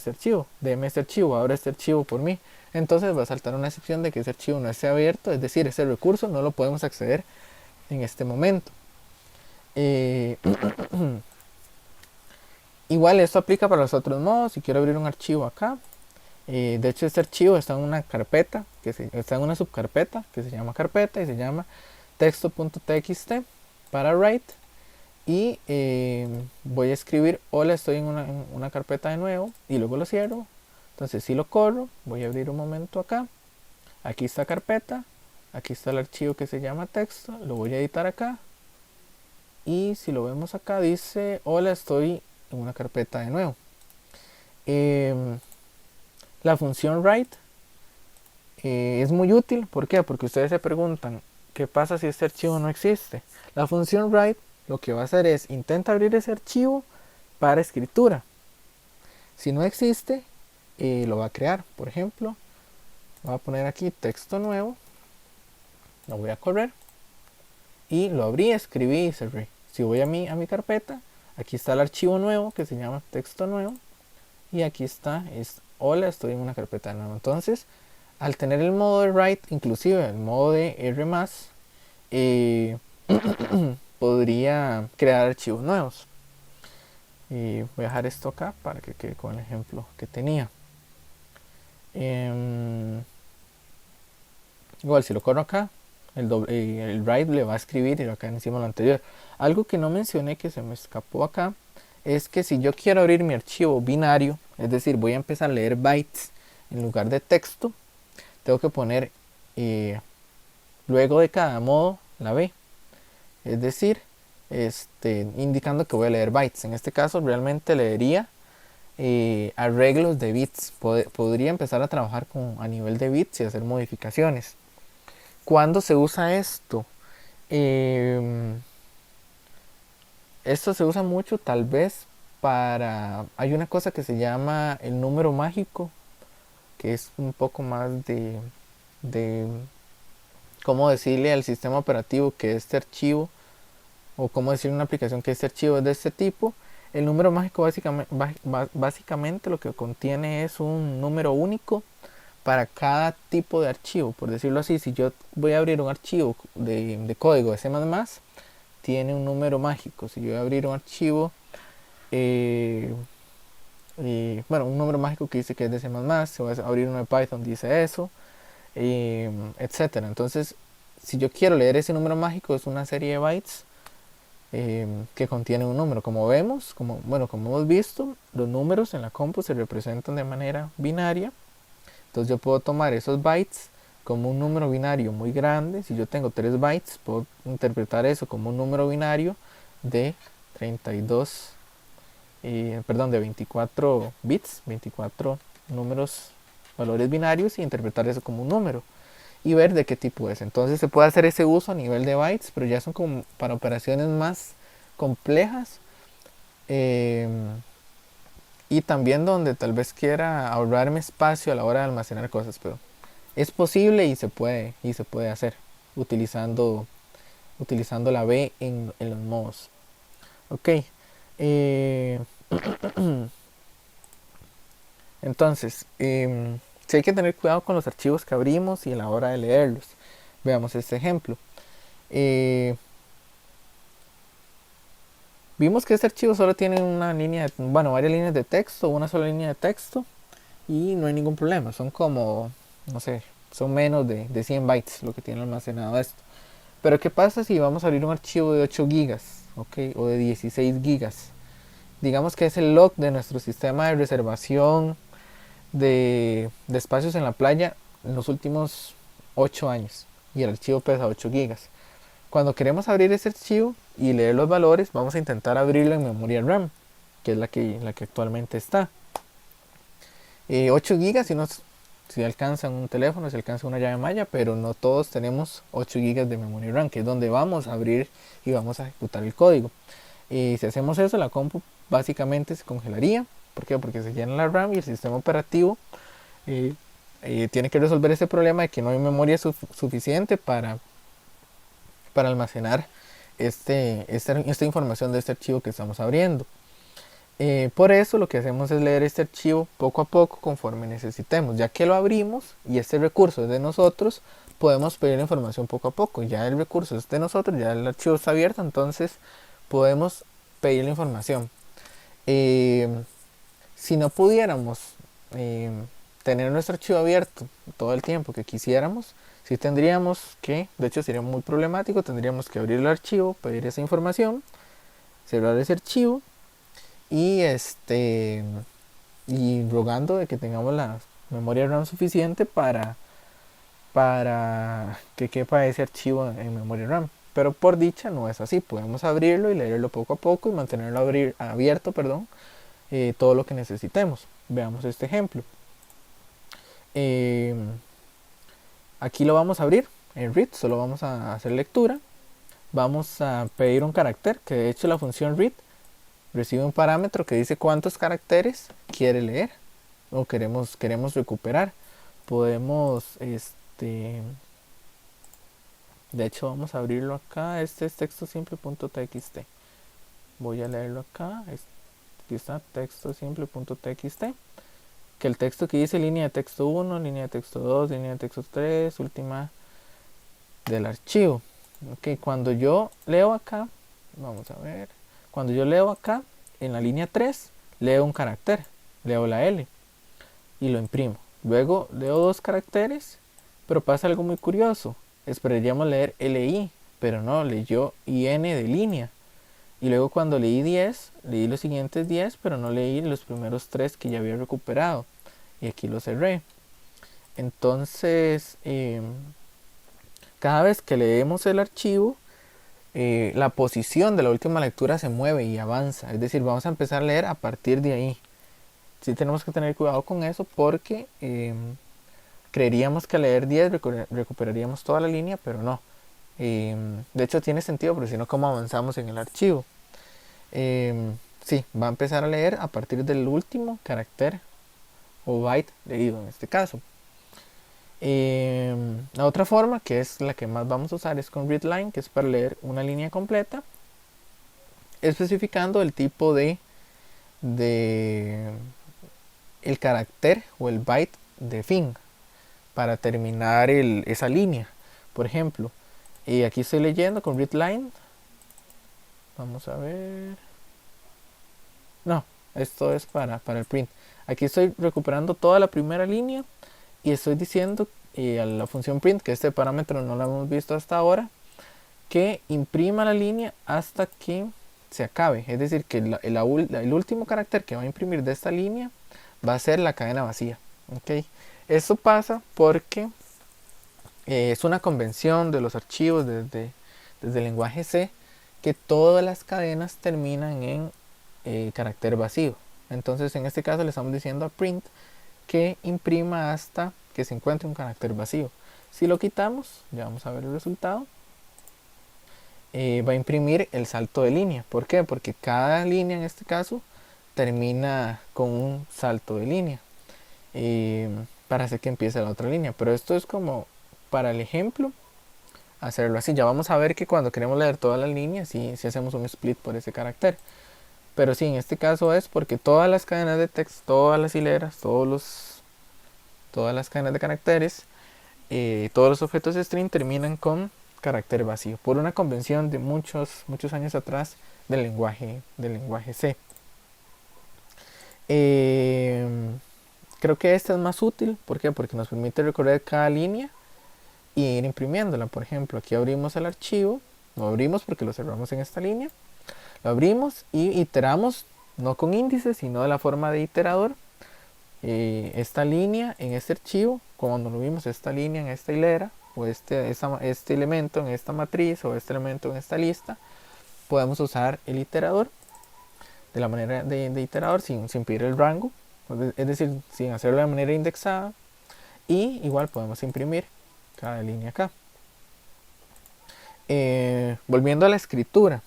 archivo, deme este archivo, abra este archivo por mí, entonces va a saltar una excepción de que ese archivo no esté abierto, es decir, ese recurso no lo podemos acceder en este momento. Igual esto aplica para los otros modos. Si quiero abrir un archivo acá, de hecho este archivo está en una carpeta, está en una subcarpeta que se llama carpeta y se llama texto.txt para write. Y voy a escribir: hola, estoy en una carpeta de nuevo, y luego lo cierro. Entonces si lo corro, voy a abrir un momento acá, aquí está carpeta, aquí está el archivo que se llama texto, lo voy a editar acá, y si lo vemos acá dice: hola, estoy en una carpeta de nuevo. La función write es muy útil. ¿Por qué? Porque ustedes se preguntan: ¿qué pasa si este archivo no existe? La función write lo que va a hacer es intenta abrir ese archivo para escritura. Si no existe, lo va a crear. Por ejemplo, voy a poner aquí texto nuevo, lo voy a correr y lo abrí, escribí y cerré. Si voy a mi carpeta, aquí está el archivo nuevo que se llama texto nuevo, y aquí está, hola, estoy en una carpeta de nuevo. Entonces, al tener el modo de write, inclusive el modo de R+, podría crear archivos nuevos. Y voy a dejar esto acá para que quede con el ejemplo que tenía. Igual si lo corro acá, el write le va a escribir y acá encima lo anterior. Algo que no mencioné, que se me escapó acá, es que si yo quiero abrir mi archivo binario, es decir, voy a empezar a leer bytes en lugar de texto, tengo que poner luego de cada modo la B, es decir, indicando que voy a leer bytes. En este caso realmente leería arreglos de bits. Podría empezar a trabajar a nivel de bits y hacer modificaciones. ¿Cuándo se usa esto? Esto se usa mucho tal vez hay una cosa que se llama el número mágico, que es un poco más de cómo decirle al sistema operativo que este archivo, o cómo decirle a una aplicación que este archivo es de este tipo. El número mágico básicamente lo que contiene es un número único para cada tipo de archivo. Por decirlo así, si yo voy a abrir un archivo de código de C++, tiene un número mágico. Si yo voy a abrir un archivo, un número mágico que dice que es de C++, si voy a abrir uno de Python, dice eso, etcétera. Entonces, si yo quiero leer ese número mágico, es una serie de bytes que contiene un número. Como vemos, como hemos visto, los números en la compu se representan de manera binaria. Entonces yo puedo tomar esos bytes como un número binario muy grande. Si yo tengo 3 bytes, puedo interpretar eso como un número binario de 32, perdón, de 24 bits, 24 números, valores binarios, y interpretar eso como un número y ver de qué tipo es. Entonces se puede hacer ese uso a nivel de bytes, pero ya son como para operaciones más complejas, eh, y también donde tal vez quiera ahorrarme espacio a la hora de almacenar cosas, pero es posible y se puede hacer utilizando, utilizando la B en los modos. Ok. eh, entonces, sí hay que tener cuidado con los archivos que abrimos y a la hora de leerlos. Veamos este ejemplo. Eh, Vimos que este archivo solo tiene una línea, bueno, varias líneas de texto, una sola línea de texto, y no hay ningún problema. Son como, no sé, son menos de 100 bytes lo que tiene almacenado esto. Pero ¿qué pasa si vamos a abrir un archivo de 8 gigas, ok, o de 16 gigas? Digamos que es el log de nuestro sistema de reservación de espacios en la playa en los últimos 8 años, y el archivo pesa 8 gigas. Cuando queremos abrir ese archivo y leer los valores, vamos a intentar abrirlo en memoria RAM, que es la que actualmente está. 8 gigas si alcanzan un teléfono, si alcanza una llave Maya, pero no todos tenemos 8 gigas de memoria RAM, que es donde vamos a abrir y vamos a ejecutar el código. Y si hacemos eso, la compu básicamente se congelaría. ¿Por qué? Porque se llena la RAM y el sistema operativo tiene que resolver ese problema de que no hay memoria suficiente para almacenar esta información de este archivo que estamos abriendo. Por eso lo que hacemos es leer este archivo poco a poco conforme necesitemos. Ya que lo abrimos y este recurso es de nosotros, podemos pedir la información poco a poco. Ya el recurso es de nosotros, ya el archivo está abierto, entonces podemos pedir la información. Si no pudiéramos eh, tener nuestro archivo abierto todo el tiempo que quisiéramos, sí tendríamos que, de hecho sería muy problemático, tendríamos que abrir el archivo, pedir esa información, cerrar ese archivo y y rogando de que tengamos la memoria RAM suficiente para que quepa ese archivo en memoria RAM. Pero por dicha no es así, podemos abrirlo y leerlo poco a poco y mantenerlo abierto, perdón, todo lo que necesitemos. Veamos este ejemplo. Eh, Aquí lo vamos a abrir en read, solo vamos a hacer lectura. Vamos a pedir un carácter, que de hecho la función read recibe un parámetro que dice cuántos caracteres quiere leer o queremos recuperar. Podemos, de hecho vamos a abrirlo acá. Este es texto simple.txt. Voy a leerlo acá. Aquí está, texto simple.txt. Que el texto que dice línea de texto 1, línea de texto 2, línea de texto 3, última del archivo. Ok, cuando yo leo acá, vamos a ver, cuando yo leo acá, en la línea 3, leo un carácter, leo la L y lo imprimo. Luego leo 2 caracteres, pero pasa algo muy curioso. Esperaríamos leer LI, pero no, leyó IN de línea. Y luego cuando leí 10, leí los siguientes 10, pero no leí los primeros 3 que ya había recuperado. Y aquí lo cerré. Entonces, cada vez que leemos el archivo, la posición de la última lectura se mueve y avanza. Es decir, vamos a empezar a leer a partir de ahí. Sí tenemos que tener cuidado con eso porque creeríamos que al leer 10 recuperaríamos toda la línea, pero no. De hecho tiene sentido, porque si no, ¿cómo avanzamos en el archivo? Sí, va a empezar a leer a partir del último carácter o byte leído en este caso. La otra forma, que es la que más vamos a usar, es con readline, que es para leer una línea completa, especificando el tipo de el carácter o el byte de fin para terminar esa línea. Por ejemplo, aquí estoy leyendo con readline. Vamos a ver. No, esto es para el print. Aquí estoy recuperando toda la primera línea y estoy diciendo a la función print, que este parámetro no lo hemos visto hasta ahora, que imprima la línea hasta que se acabe. Es decir, que el último carácter que va a imprimir de esta línea va a ser la cadena vacía. ¿Okay? Esto pasa porque Es una convención de los archivos desde el lenguaje C que todas las cadenas terminan en carácter vacío. Entonces en este caso le estamos diciendo a print que imprima hasta que se encuentre un carácter vacío. Si lo quitamos, ya vamos a ver el resultado, va a imprimir el salto de línea. ¿Por qué? Porque cada línea en este caso termina con un salto de línea para hacer que empiece la otra línea. Pero esto es como para el ejemplo hacerlo así. Ya vamos a ver que cuando queremos leer todas las líneas, sí hacemos un split por ese carácter. Pero sí, en este caso es porque todas las cadenas de texto, todas las hileras, todas las cadenas de caracteres, todos los objetos string terminan con carácter vacío, por una convención de muchos años atrás del lenguaje C. Creo que esta es más útil, ¿por qué? Porque nos permite recorrer cada línea y ir imprimiéndola. Por ejemplo, aquí abrimos el archivo, lo abrimos porque lo cerramos en esta línea, lo abrimos y iteramos, no con índices, sino de la forma de iterador, esta línea en este archivo, cuando lo vimos, esta línea en esta hilera, o este elemento en esta matriz, o este elemento en esta lista, podemos usar el iterador de la manera de iterador sin pedir el rango, es decir, sin hacerlo de manera indexada, y igual podemos imprimir cada línea acá. Volviendo a la escritura,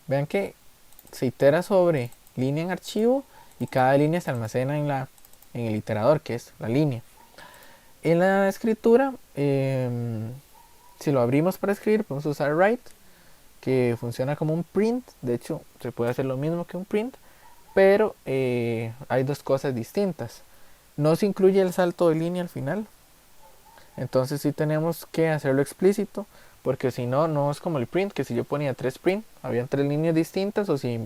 vean que se itera sobre línea en archivo y cada línea se almacena en el iterador, que es la línea. En la escritura, si lo abrimos para escribir, podemos usar write, que funciona como un print. De hecho, se puede hacer lo mismo que un print, pero hay dos cosas distintas. No se incluye el salto de línea al final, entonces sí tenemos que hacerlo explícito, porque si no, no es como el print, que si yo ponía 3 print, habían 3 líneas distintas, o si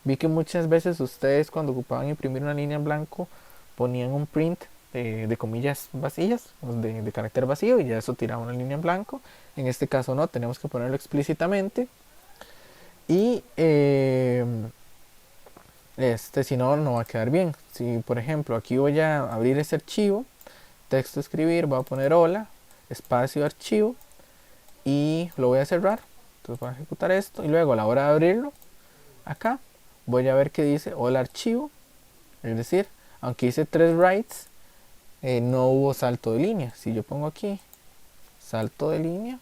vi que muchas veces ustedes cuando ocupaban imprimir una línea en blanco ponían un print de comillas vacías, de carácter vacío, y ya eso tiraba una línea en blanco. En este caso no, tenemos que ponerlo explícitamente, y si no, no va a quedar bien. Si por ejemplo aquí voy a abrir ese archivo, texto escribir, voy a poner hola, espacio archivo, y lo voy a cerrar. Entonces voy a ejecutar esto y luego a la hora de abrirlo, acá voy a ver que dice hola archivo, es decir, aunque hice 3 writes, no hubo salto de línea. Si yo pongo aquí salto de línea,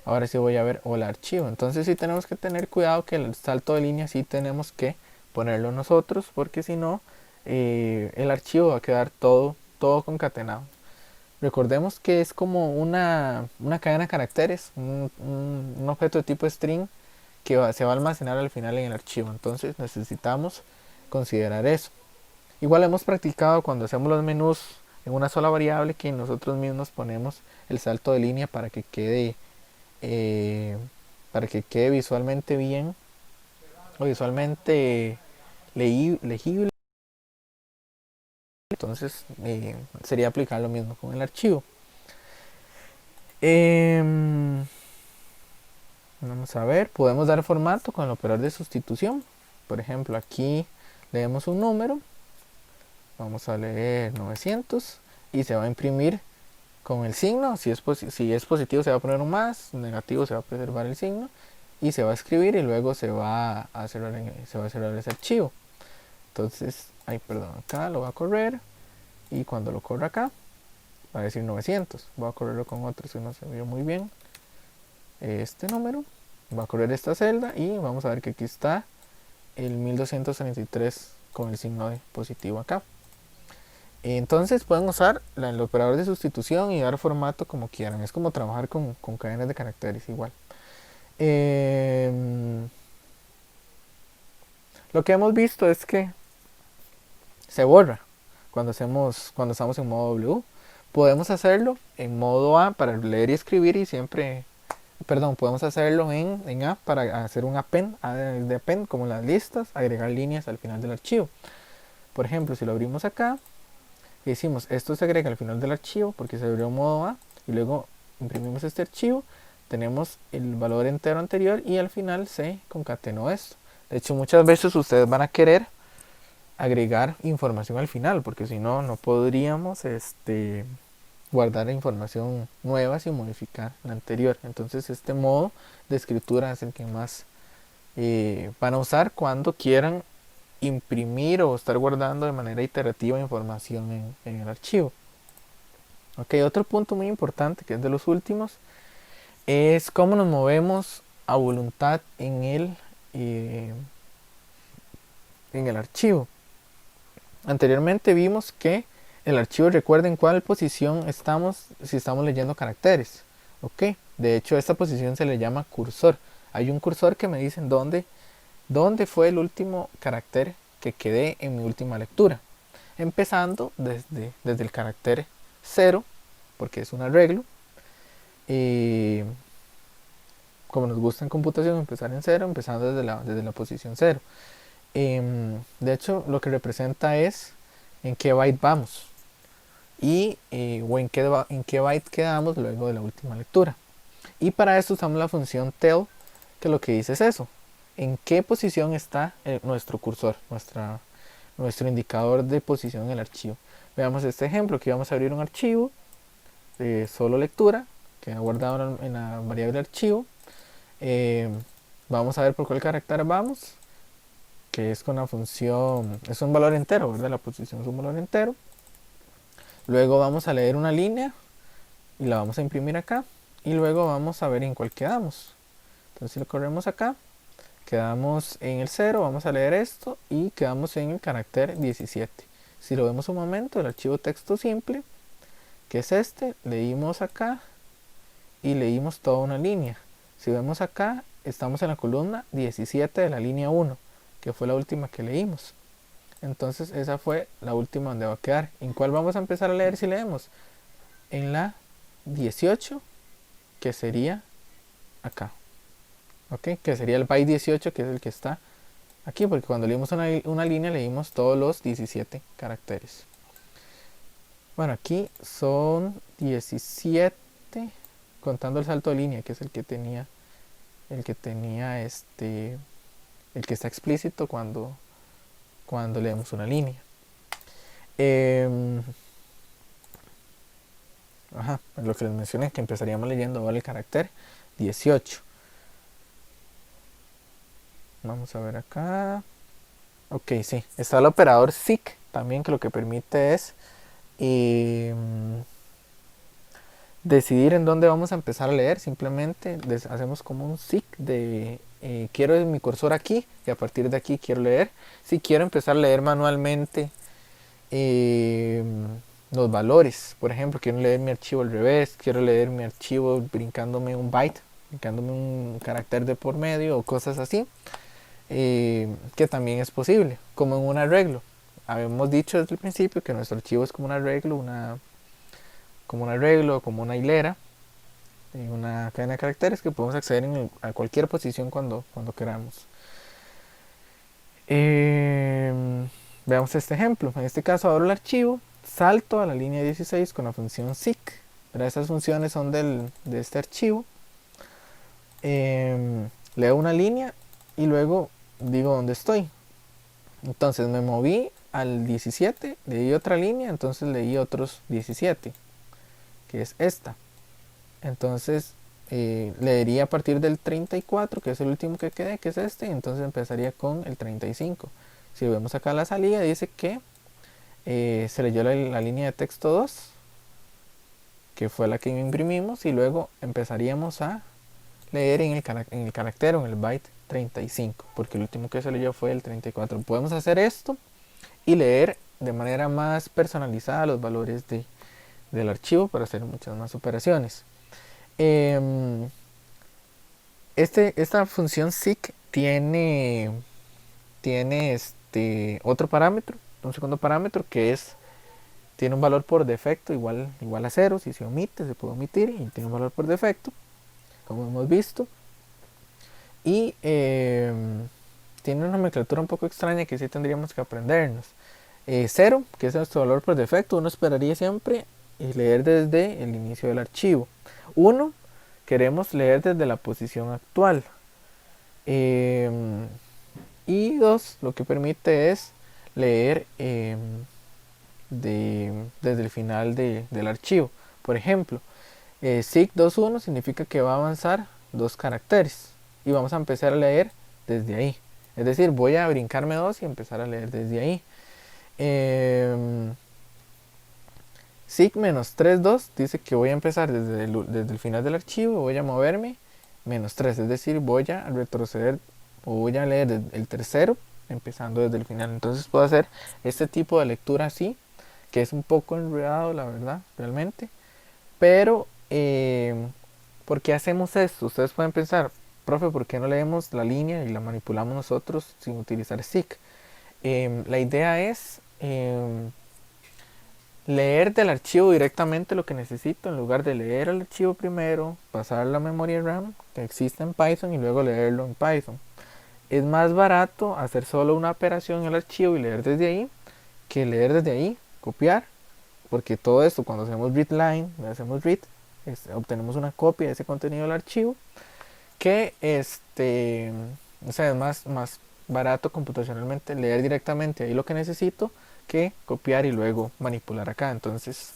ahora sí voy a ver hola archivo. Entonces sí tenemos que tener cuidado que el salto de línea sí tenemos que ponerlo nosotros, porque si no, el archivo va a quedar todo concatenado. Recordemos que es como una cadena de caracteres, un objeto de tipo string que se va a almacenar al final en el archivo. Entonces necesitamos considerar eso. Igual hemos practicado cuando hacemos los menús en una sola variable, que nosotros mismos ponemos el salto de línea eh, para que quede visualmente bien, o visualmente legible. Entonces sería aplicar lo mismo con el archivo. Vamos a ver, podemos dar formato con el operador de sustitución. Por ejemplo, aquí leemos un número, vamos a leer 900 y se va a imprimir con el signo. Si es positivo se va a poner un más, negativo se va a preservar el signo y se va a escribir, y luego se va a cerrar ese archivo. Entonces, acá lo voy a correr, y cuando lo corra acá va a decir 900. Voy a correrlo con otro si no se vio muy bien este número. Va a correr esta celda y vamos a ver que aquí está el 1233 con el signo de positivo acá. Entonces pueden usar el operador de sustitución y dar formato como quieran. Es como trabajar con cadenas de caracteres igual. Lo que hemos visto es que se borra cuando estamos en modo W. Podemos hacerlo en modo A para leer y escribir, y podemos hacerlo en A para hacer un append, de append, como en las listas, agregar líneas al final del archivo. Por ejemplo, si lo abrimos acá y decimos esto se agrega al final del archivo porque se abrió en modo A, y luego imprimimos este archivo, tenemos el valor entero anterior y al final se concatenó esto. De hecho, muchas veces ustedes van a querer agregar información al final, porque si no, no podríamos guardar información nueva sin modificar la anterior. Entonces este modo de escritura es el que más van a usar cuando quieran imprimir o estar guardando de manera iterativa información en el archivo. Ok, otro punto muy importante que es de los últimos es cómo nos movemos a voluntad en el archivo. Anteriormente vimos que el archivo recuerda en cuál posición estamos si estamos leyendo caracteres. Ok, de hecho esta posición se le llama cursor. Hay un cursor que me dice dónde fue el último carácter que quedé en mi última lectura. Empezando desde el carácter 0, porque es un arreglo. Y como nos gusta en computación empezar en 0, empezando desde la posición 0. De hecho, lo que representa es en qué byte vamos o en qué byte quedamos luego de la última lectura. Y para eso usamos la función tell, que lo que dice es eso: en qué posición está nuestro cursor, nuestro indicador de posición en el archivo. Veamos este ejemplo: que vamos a abrir un archivo de solo lectura que ha guardado en la variable archivo. Vamos a ver por cuál carácter vamos, que es con la función, es un valor entero, ¿verdad? La posición es un valor entero. Luego vamos a leer una línea y la vamos a imprimir acá, y luego vamos a ver en cuál quedamos. Entonces si lo corremos acá, quedamos en el 0, vamos a leer esto y quedamos en el carácter 17. Si lo vemos un momento, el archivo texto simple, que es este, leímos acá y leímos toda una línea. Si vemos acá, estamos en la columna 17 de la línea 1, que fue la última que leímos. Entonces esa fue la última donde va a quedar. ¿En cuál vamos a empezar a leer si leemos? En la 18, que sería acá. ¿Ok? Que sería el byte 18, que es el que está aquí, porque cuando leímos una línea leímos todos los 17 caracteres. Bueno, aquí son 17 contando el salto de línea, que es el que está explícito cuando leemos una línea. Lo que les mencioné, que empezaríamos leyendo ahora el carácter 18. Vamos a ver acá. Ok, sí, está el operador seek también, que lo que permite es decidir en dónde vamos a empezar a leer. Simplemente hacemos como un seek de quiero mi cursor aquí y a partir de aquí quiero leer. Si quiero empezar a leer manualmente los valores, por ejemplo, quiero leer mi archivo al revés, quiero leer mi archivo brincándome un byte, brincándome un carácter de por medio o cosas así, que también es posible, como en un arreglo. Habíamos dicho desde el principio que nuestro archivo es como un arreglo, como una hilera, una cadena de caracteres que podemos acceder a cualquier posición cuando queramos. Veamos este ejemplo. En este caso abro el archivo, salto a la línea 16 con la función seek. Pero esas funciones son de este archivo. Leo una línea y luego digo dónde estoy. Entonces me moví al 17, leí otra línea, entonces leí otros 17, que es esta. Entonces leería a partir del 34, que es el último que quede, que es este, y entonces empezaría con el 35. Si vemos acá la salida, dice que se leyó la línea de texto 2, que fue la que imprimimos, y luego empezaríamos a leer en el carácter o en el byte 35, porque el último que se leyó fue el 34. Podemos hacer esto y leer de manera más personalizada los valores del archivo para hacer muchas más operaciones. Esta función seek tiene otro parámetro, un segundo parámetro, que tiene un valor por defecto igual a 0. Si se omite, se puede omitir, y tiene un valor por defecto, como hemos visto. Y tiene una nomenclatura un poco extraña que sí tendríamos que aprendernos. 0, que es nuestro valor por defecto, uno esperaría siempre leer desde el inicio del archivo. 1, queremos leer desde la posición actual. Y 2, lo que permite es leer desde el final del archivo. Por ejemplo, sig 21 significa que va a avanzar 2 caracteres y vamos a empezar a leer desde ahí. Es decir, voy a brincarme 2 y empezar a leer desde ahí. Sig -32 dice que voy a empezar desde el final del archivo, voy a moverme -3, es decir, voy a retroceder o voy a leer el tercero empezando desde el final. Entonces puedo hacer este tipo de lectura así, que es un poco enredado, la verdad, realmente. Pero, ¿por qué hacemos esto? Ustedes pueden pensar, profe, ¿por qué no leemos la línea y la manipulamos nosotros sin utilizar sig? La idea es leer del archivo directamente lo que necesito en lugar de leer el archivo primero, pasar la memoria RAM que existe en Python y luego leerlo en Python. Es más barato hacer solo una operación en el archivo y leer desde ahí que leer desde ahí, copiar, porque todo esto cuando hacemos readline, hacemos read, obtenemos una copia de ese contenido del archivo que o sea, es más barato computacionalmente leer directamente ahí lo que necesito que copiar y luego manipular acá. Entonces,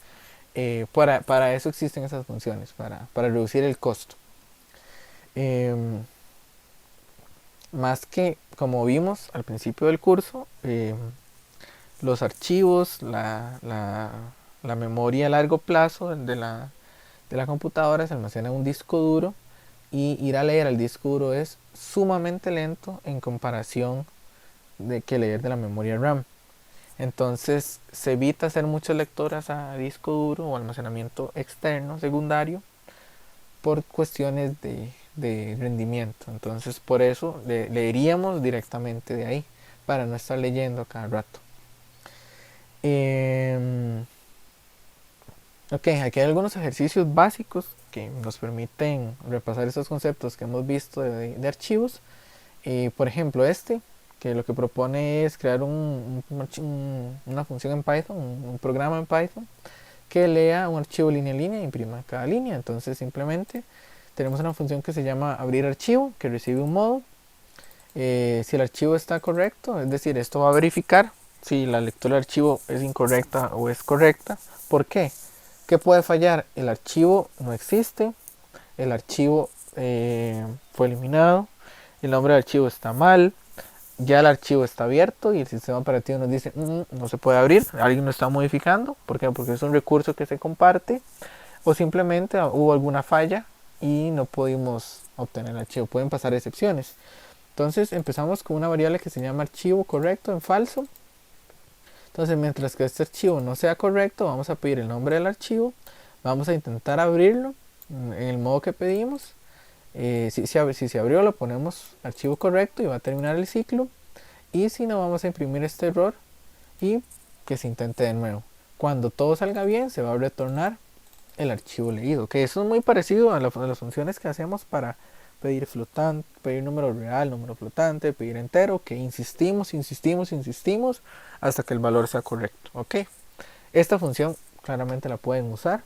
para eso existen esas funciones, para reducir el costo. Más que, como vimos al principio del curso, los archivos, la memoria a largo plazo de la computadora se almacena en un disco duro y ir a leer al disco duro es sumamente lento en comparación de que leer de la memoria RAM. Entonces se evita hacer muchas lecturas a disco duro o almacenamiento externo, secundario, por cuestiones de rendimiento. Entonces por eso leeríamos directamente de ahí, para no estar leyendo cada rato. Ok, aquí hay algunos ejercicios básicos que nos permiten repasar esos conceptos que hemos visto de archivos. Por ejemplo, que lo que propone es crear una función en Python, un programa en Python, que lea un archivo línea a línea e imprima cada línea. Entonces simplemente tenemos una función que se llama abrir archivo, que recibe un modo. Si el archivo está correcto, es decir, esto va a verificar si la lectura del archivo es incorrecta o es correcta. ¿Por qué? ¿Qué puede fallar? El archivo no existe, el archivo fue eliminado, el nombre del archivo está mal, ya el archivo está abierto y el sistema operativo nos dice no se puede abrir, alguien lo está modificando. ¿Por qué? Porque es un recurso que se comparte, o simplemente hubo alguna falla y no pudimos obtener el archivo. Pueden pasar excepciones. Entonces empezamos con una variable que se llama archivo correcto en falso. Entonces mientras que este archivo no sea correcto, vamos a pedir el nombre del archivo, vamos a intentar abrirlo en el modo que pedimos. Si se abrió, lo ponemos archivo correcto y va a terminar el ciclo. Y si no, vamos a imprimir este error y que se intente de nuevo. Cuando todo salga bien, se va a retornar el archivo leído. Que eso es muy parecido a las funciones que hacemos para pedir flotante, pedir número real, número flotante, pedir entero, que insistimos hasta que el valor sea correcto. Ok, esta función claramente la pueden usar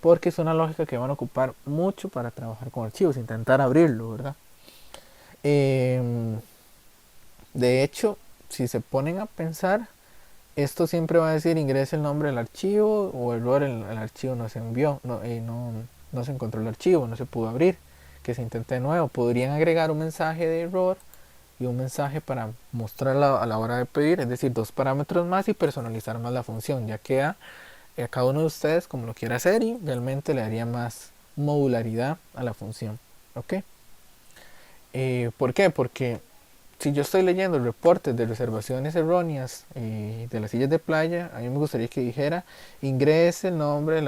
porque es una lógica que van a ocupar mucho para trabajar con archivos, intentar abrirlo, ¿verdad? De hecho, si se ponen a pensar, esto siempre va a decir ingrese el nombre del archivo o error, el archivo no se envió, no se encontró el archivo, no se pudo abrir, que se intente de nuevo. Podrían agregar un mensaje de error y un mensaje para mostrarla a la hora de pedir, es decir, 2 parámetros más y personalizar más la función. Ya queda a cada uno de ustedes como lo quiera hacer y realmente le daría más modularidad a la función. ¿Ok? ¿Por qué? Porque si yo estoy leyendo reportes de reservaciones erróneas de las sillas de playa, a mí me gustaría que dijera ingrese el nombre del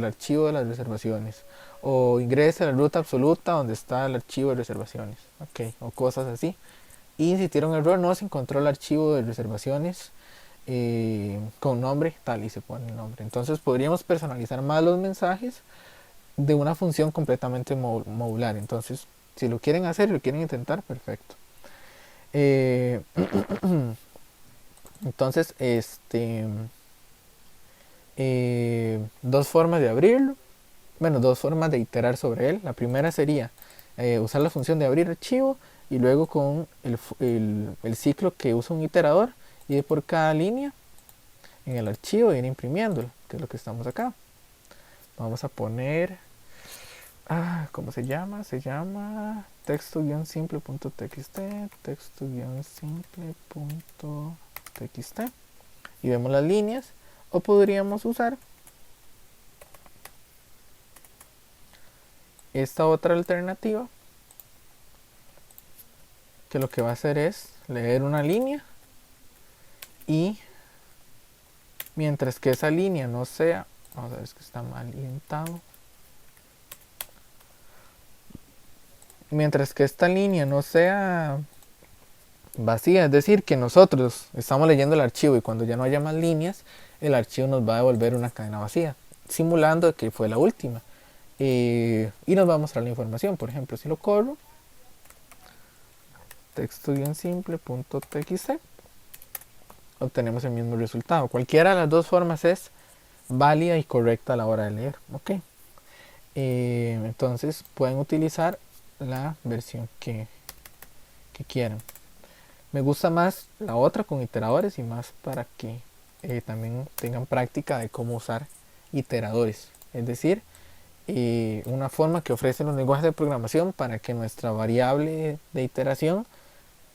archivo de las reservaciones, o ingrese la ruta absoluta donde está el archivo de reservaciones, okay, o cosas así. Y si tiene un error, no se encontró el archivo de reservaciones con nombre tal, y se pone el nombre. Entonces podríamos personalizar más los mensajes de una función completamente modular. Entonces, si lo quieren hacer, lo quieren intentar, perfecto. Entonces, dos formas de abrirlo. Bueno, dos formas de iterar sobre él. La primera sería usar la función de abrir archivo y luego con el ciclo que usa un iterador, y por cada línea en el archivo ir imprimiéndolo. que es lo que estamos acá. Vamos a poner, ¿cómo se llama? Se llama texto-simple.txt, texto-simple.txt, y vemos las líneas. O podríamos usar esta otra alternativa, que lo que va a hacer es leer una línea, y mientras que esa línea no sea, vamos a ver, es que está mal indentado, mientras que esta línea no sea vacía, es decir, que nosotros estamos leyendo el archivo y cuando ya no haya más líneas, el archivo nos va a devolver una cadena vacía, simulando que fue la última, y nos va a mostrar la información. Por ejemplo, si lo corro, texto-simple.txt, obtenemos el mismo resultado. Cualquiera de las dos formas es válida y correcta a la hora de leer. Ok, entonces pueden utilizar la versión que quieran. Me gusta más la otra con iteradores, y más para que también tengan práctica de cómo usar iteradores, es decir, una forma que ofrecen los lenguajes de programación para que nuestra variable de iteración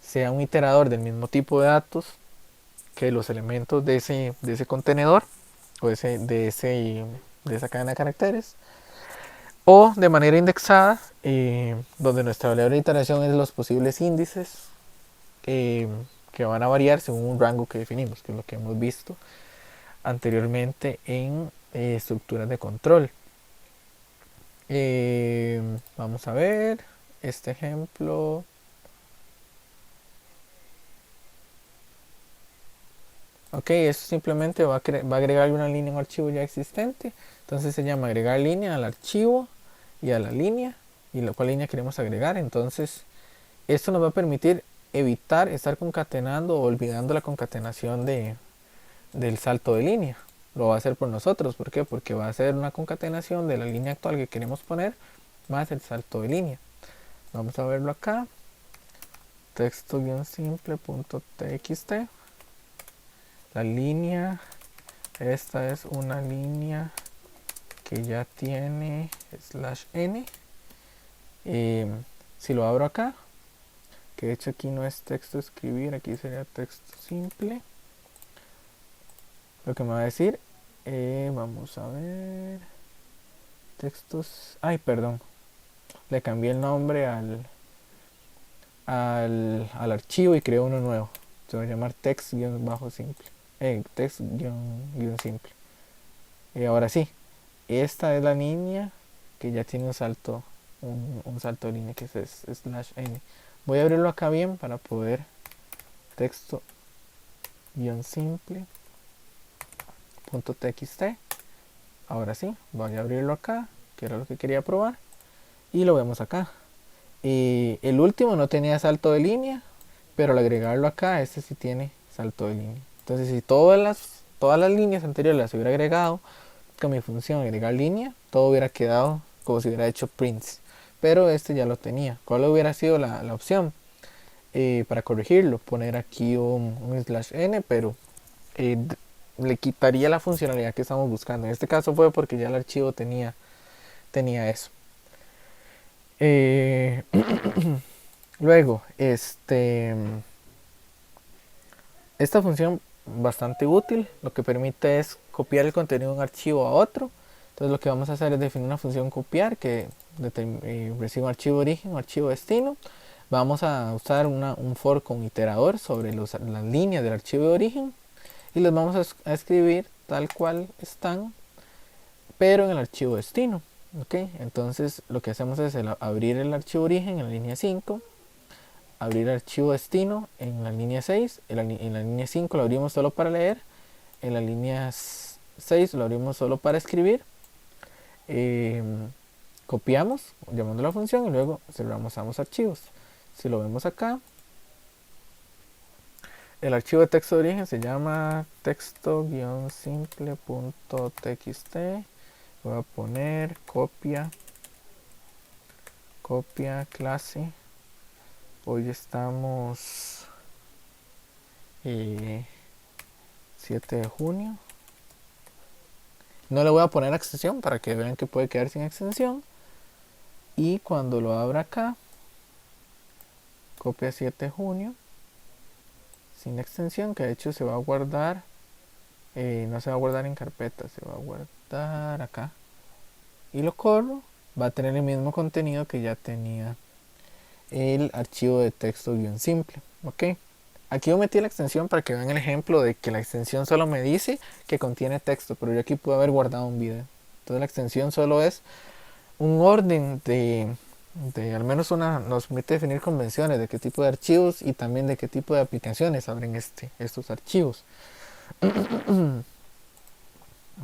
sea un iterador del mismo tipo de datos que los elementos de ese contenedor, o de esa cadena de caracteres, o de manera indexada, donde nuestra variable de iteración es los posibles índices que van a variar según un rango que definimos, que es lo que hemos visto anteriormente en estructuras de control. Vamos a ver este ejemplo. Ok, eso simplemente va a agregar una línea a un archivo ya existente. Entonces se llama agregar línea al archivo y a la línea, y la cual línea queremos agregar. Entonces esto nos va a permitir evitar estar concatenando o olvidando la concatenación del salto de línea. Lo va a hacer por nosotros. ¿Por qué? Porque va a hacer una concatenación de la línea actual que queremos poner más el salto de línea. Vamos a verlo acá. Texto-simple.txt. La línea, esta es una línea que ya tiene /n. Si lo abro acá, que de hecho aquí no es texto escribir, aquí sería texto simple, lo que me va a decir, vamos a ver, textos, ay, perdón, le cambié el nombre al archivo y creé uno nuevo. Se va a llamar text-simple. Text-simple. Y ahora sí, esta es la línea que ya tiene un salto de línea, que es /n. Voy a abrirlo acá bien para poder texto-simple.txt. Ahora sí, voy a abrirlo acá, que era lo que quería probar, y lo vemos acá. El último no tenía salto de línea, pero al agregarlo acá, este sí tiene salto de línea. Entonces, si todas las líneas anteriores las hubiera agregado con mi función agregar línea, todo hubiera quedado como si hubiera hecho prints, pero este ya lo tenía. ¿Cuál hubiera sido la opción para corregirlo? Poner aquí un /n, pero le quitaría la funcionalidad que estamos buscando. En este caso fue porque ya el archivo tenía eso. Luego, esta función bastante útil, lo que permite es copiar el contenido de un archivo a otro. Entonces lo que vamos a hacer es definir una función copiar que recibe un archivo de origen, un archivo destino. Vamos a usar un for con iterador sobre las líneas del archivo de origen, y los vamos a escribir tal cual están, pero en el archivo destino. ¿Okay? Entonces lo que hacemos es abrir el archivo origen en la línea 5, abrir el archivo destino en la línea 6, en la línea 5 lo abrimos solo para leer, en la línea 6 lo abrimos solo para escribir, copiamos llamando la función y luego cerramos ambos archivos. Si lo vemos acá, el archivo de texto de origen se llama texto-simple.txt. Voy a poner copia clase. Hoy estamos 7 de junio. No le voy a poner extensión para que vean que puede quedar sin extensión. Y cuando lo abra acá, copia 7 de junio, sin extensión, que de hecho se va a guardar, no se va a guardar en carpeta, se va a guardar acá. Y lo corro, va a tener el mismo contenido que ya tenía el archivo de texto guión simple. Ok, aquí yo metí la extensión para que vean el ejemplo de que la extensión solo me dice que contiene texto, pero yo aquí puedo haber guardado un video. Entonces la extensión solo es un orden de al menos nos permite definir convenciones de qué tipo de archivos y también de qué tipo de aplicaciones abren estos archivos.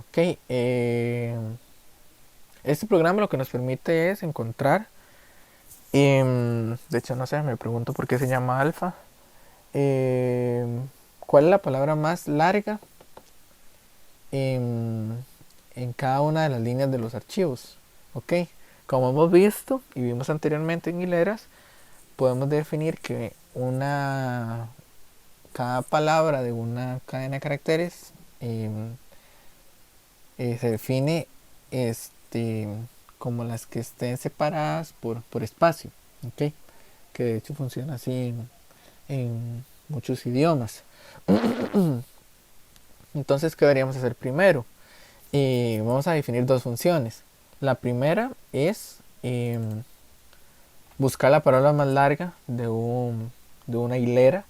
Ok, este programa lo que nos permite es encontrar, de hecho no sé, me pregunto por qué se llama alfa, cuál es la palabra más larga en cada una de las líneas de los archivos. Ok, como hemos visto y vimos anteriormente en hileras, podemos definir que cada palabra de una cadena de caracteres se define como las que estén separadas por espacio, ¿okay? Que de hecho funciona así en muchos idiomas. Entonces, ¿qué deberíamos hacer primero? Vamos a definir dos funciones. La primera es buscar la palabra más larga de una hilera,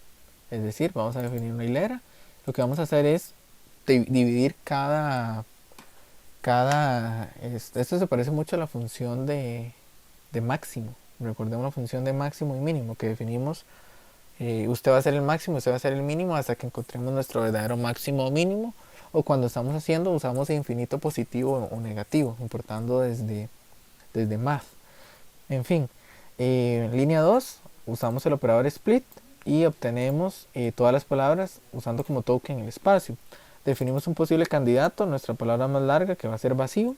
es decir, vamos a definir una hilera. Lo que vamos a hacer es dividir esto se parece mucho a la función de máximo. Recordemos la función de máximo y mínimo que definimos. Usted va a ser el máximo, usted va a ser el mínimo hasta que encontremos nuestro verdadero máximo o mínimo, o cuando estamos haciendo usamos infinito positivo o negativo, importando desde math. En fin, línea 2 usamos el operador split y obtenemos todas las palabras usando como token el espacio. Definimos un posible candidato, nuestra palabra más larga, que va a ser vacío.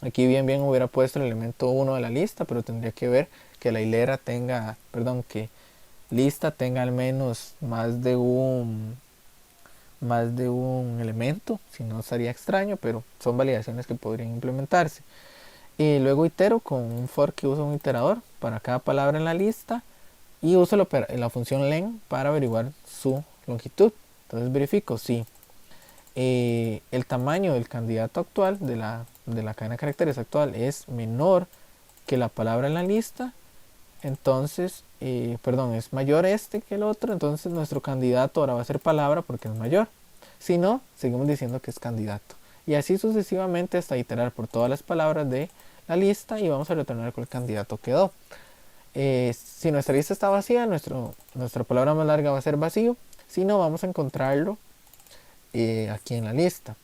Aquí bien hubiera puesto el elemento 1 de la lista, pero tendría que ver que la hilera tenga, que lista tenga al menos más de un elemento, si no sería extraño, pero son validaciones que podrían implementarse. Y luego itero con un for que usa un iterador para cada palabra en la lista y uso la función len para averiguar su longitud. Entonces verifico si el tamaño del candidato actual de la cadena de caracteres actual es menor que la palabra en la lista, entonces es mayor que el otro, entonces nuestro candidato ahora va a ser palabra porque es mayor. Si no, seguimos diciendo que es candidato, y así sucesivamente hasta iterar por todas las palabras de la lista y vamos a retornar cuál candidato quedó. Si nuestra lista está vacía, nuestra palabra más larga va a ser vacío. Si no, vamos a encontrarlo aquí en la lista.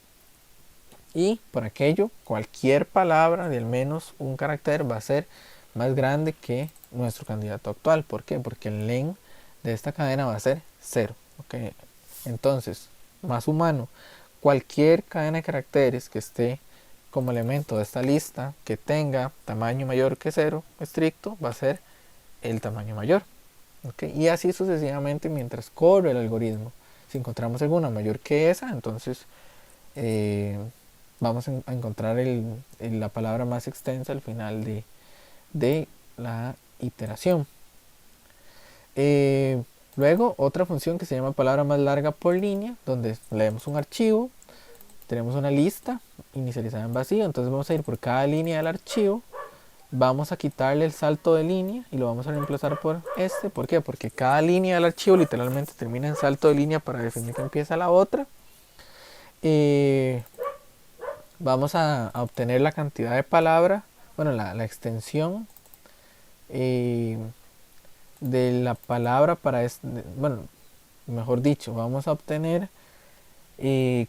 Y por aquello, cualquier palabra de al menos un carácter va a ser más grande que nuestro candidato actual. ¿Por qué? Porque el len de esta cadena va a ser 0. ¿Okay? Entonces, más humano, cualquier cadena de caracteres que esté como elemento de esta lista que tenga tamaño mayor que 0 estricto va a ser el tamaño mayor. ¿Okay? Y así sucesivamente mientras corre el algoritmo. Si encontramos alguna mayor que esa, entonces vamos a encontrar la palabra más extensa al final de la iteración. Luego otra función que se llama palabra más larga por línea, donde leemos un archivo, tenemos una lista inicializada en vacío, entonces vamos a ir por cada línea del archivo, vamos a quitarle el salto de línea y lo vamos a reemplazar por este. ¿Por qué? Porque cada línea del archivo literalmente termina en salto de línea para definir que empieza la otra. Vamos a obtener la cantidad de palabra, la extensión de la palabra para mejor dicho, vamos a obtener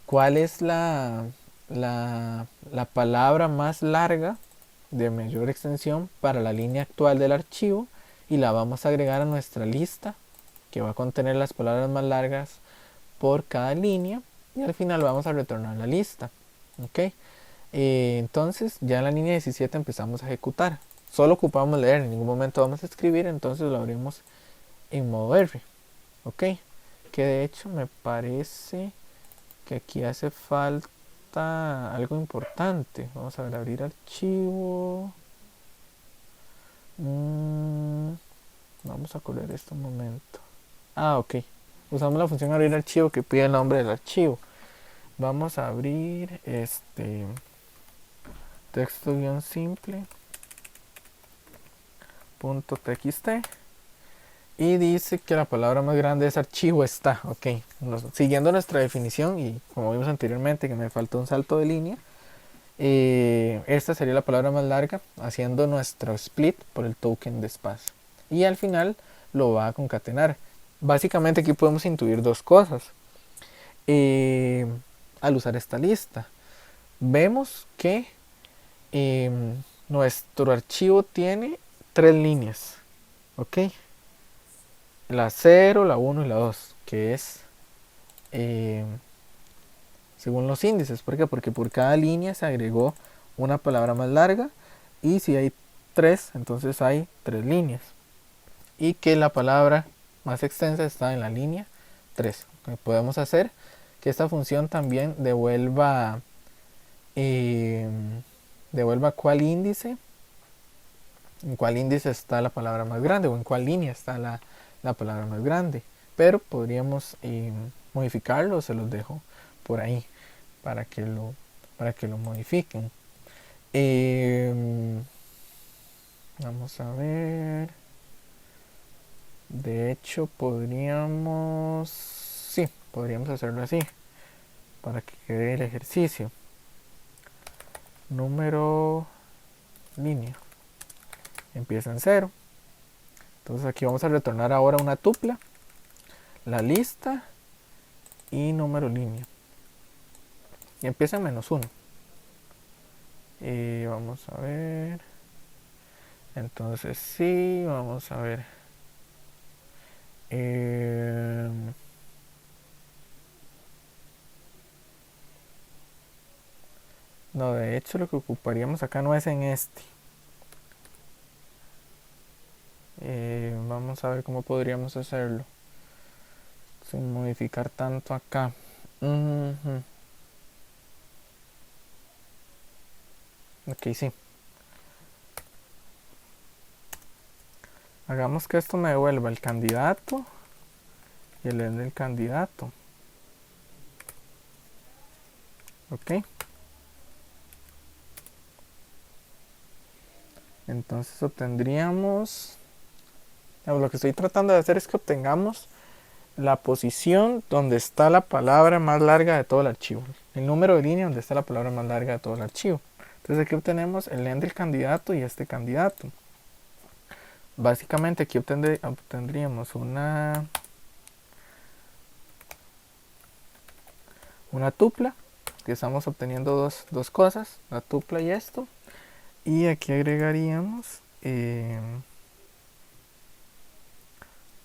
cuál es la palabra más larga de mayor extensión para la línea actual del archivo y la vamos a agregar a nuestra lista que va a contener las palabras más largas por cada línea y al final vamos a retornar la lista. ¿Okay? Entonces ya en la línea 17 empezamos a ejecutar. Solo ocupamos leer, en ningún momento vamos a escribir, entonces lo abrimos en modo R. Ok, que de hecho me parece que aquí hace falta falta algo importante. Vamos a ver, abrir archivo. Vamos a correr esto un momento. Ok. Usamos la función abrir archivo que pide el nombre del archivo. Vamos a abrir texto-simple .txt y dice que la palabra más grande es archivo está. Ok, siguiendo nuestra definición y como vimos anteriormente que me faltó un salto de línea, esta sería la palabra más larga, haciendo nuestro split por el token de espacio y al final lo va a concatenar. Básicamente aquí podemos intuir dos cosas al usar esta lista. Vemos que nuestro archivo tiene 3 líneas, ok, la 0, la 1 y la 2, que es según los índices. ¿Por qué? Porque por cada línea se agregó una palabra más larga y si hay 3, entonces hay 3 líneas y que la palabra más extensa está en la línea 3. Podemos hacer que esta función también devuelva cuál índice, en cuál índice está la palabra más grande o en cuál línea está la palabra más grande, pero podríamos modificarlo. Se los dejo por ahí para que lo modifiquen. Vamos a ver, de hecho podríamos hacerlo así para que quede el ejercicio. Número línea empieza en 0. Entonces aquí vamos a retornar ahora una tupla, la lista y número línea. Y empieza en -1. Vamos a ver. Entonces sí, vamos a ver. No, de hecho lo que ocuparíamos acá no es en este. Vamos a ver cómo podríamos hacerlo sin modificar tanto acá. Ok, sí. Hagamos que esto me devuelva el candidato y el end del candidato. Ok. Entonces obtendríamos, lo que estoy tratando de hacer es que obtengamos la posición donde está la palabra más larga de todo el archivo, el número de línea donde está la palabra más larga de todo el archivo. Entonces aquí obtenemos el end del candidato y este candidato. Básicamente aquí obtendríamos una tupla, que estamos obteniendo dos cosas, la tupla y esto. Y aquí agregaríamos,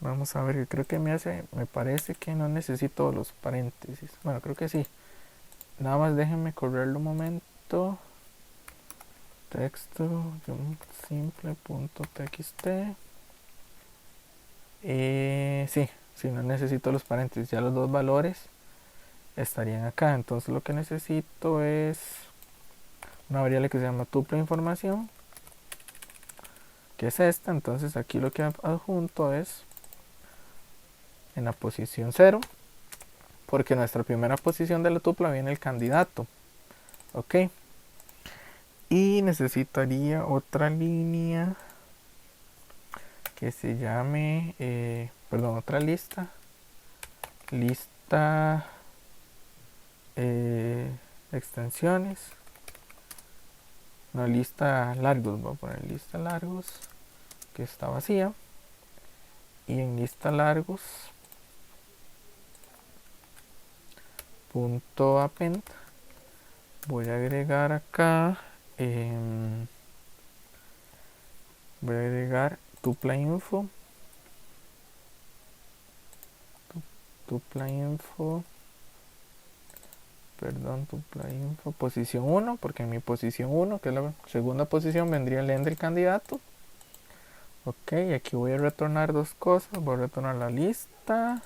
vamos a ver, creo que me parece que no necesito los paréntesis. Bueno, creo que sí. Nada más déjenme correrlo un momento. Texto simple.txt. Sí, no necesito los paréntesis. Ya los dos valores estarían acá. Entonces lo que necesito es una variable que se llama tupla información, que es esta. Entonces aquí lo que adjunto es en la posición 0, porque nuestra primera posición de la tupla viene el candidato. Ok, y necesitaría otra línea que se llame otra lista extensiones, una lista largos. Voy a poner lista largos, que está vacía, y en lista largos .append voy a agregar acá voy a agregar tupla info posición 1, porque en mi posición 1, que es la segunda posición, vendría el end del candidato. Ok, aquí voy a retornar dos cosas. Voy a retornar la lista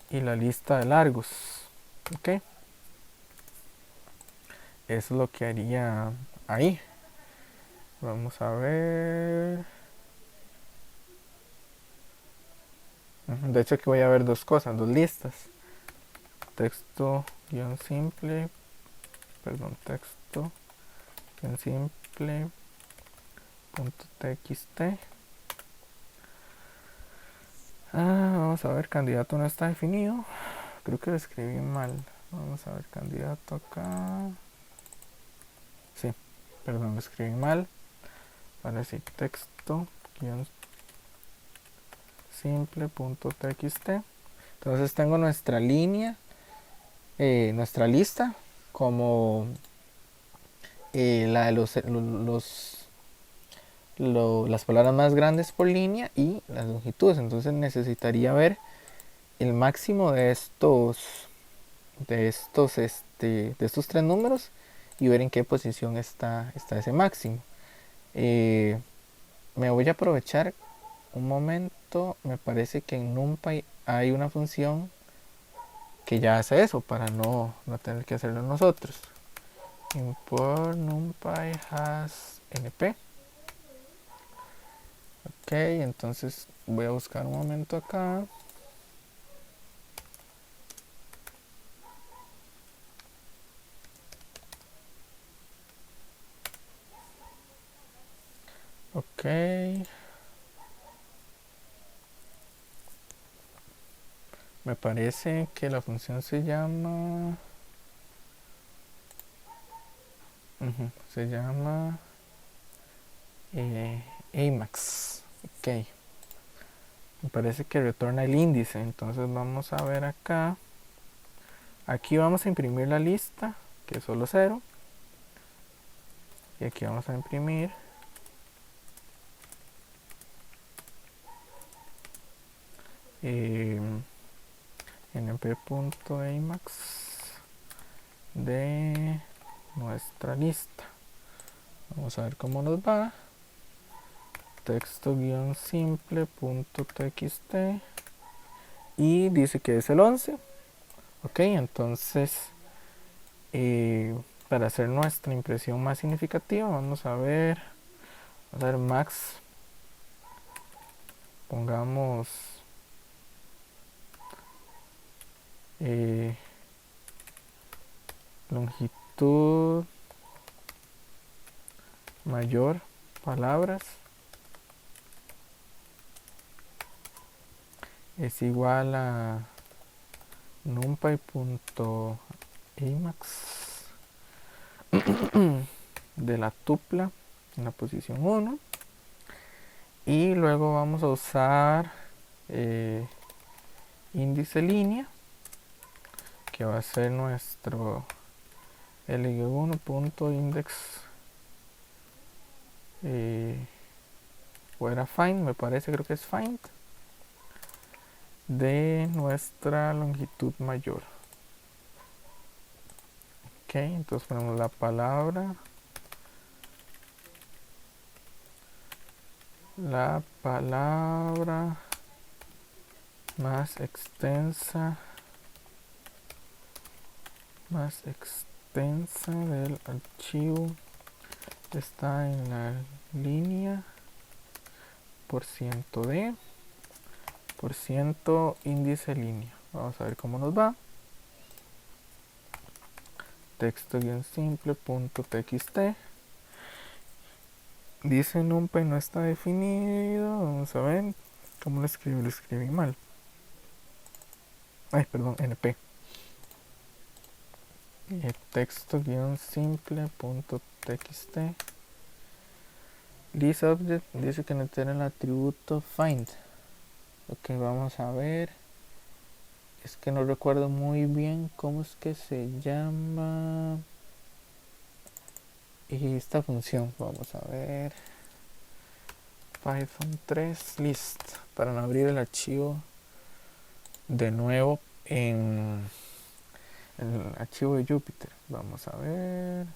y la lista de largos. Ok, Eso es lo que haría ahí. Vamos a ver. De hecho, aquí voy a ver dos cosas, dos listas. Texto guión simple, perdón, texto guión simple punto txt. Vamos a ver, candidato no está definido. Creo que lo escribí mal. Vamos a ver, candidato acá. Sí, perdón, lo escribí mal. Para decir texto guión simple.txt. Entonces tengo nuestra línea, nuestra lista, como la de las palabras más grandes por línea y las longitudes. Entonces necesitaría ver el máximo de estos tres números y ver en qué posición está ese máximo. Me voy a aprovechar un momento. Me parece que en NumPy hay una función que ya hace eso para no tener que hacerlo nosotros. Import NumPy has np. Ok, entonces voy a buscar un momento acá. Ok. Me parece que la función se llama... se llama Emacs. Ok. Me parece que retorna el índice. Entonces vamos a ver acá. Aquí vamos a imprimir la lista, que es solo 0. Y aquí vamos a imprimir np.emacs de nuestra lista. Vamos a ver cómo nos va. Texto guión simple.txt y dice que es el 11. Ok, entonces para hacer nuestra impresión más significativa vamos a ver max, pongamos longitud mayor palabras es igual a numpy.emacs de la tupla en la posición 1 y luego vamos a usar índice línea, que va a ser nuestro lig1.index o era find, me parece, creo que es find de nuestra longitud mayor. Ok, entonces ponemos la palabra más extensa del archivo está en la línea por ciento de por ciento índice línea. Vamos a ver cómo nos va. Texto bien simple.txt. Dice numpy no está definido. Vamos a ver cómo lo escribí. Lo escribí mal. Ay, perdón, np. Texto guión simple.txt. ListObject dice que no tiene el atributo find. Ok, vamos a ver. Es que no recuerdo muy bien cómo es que se llama esta función. Vamos a ver. Python 3 list para no abrir el archivo de nuevo en el archivo de Jupyter. Vamos a ver.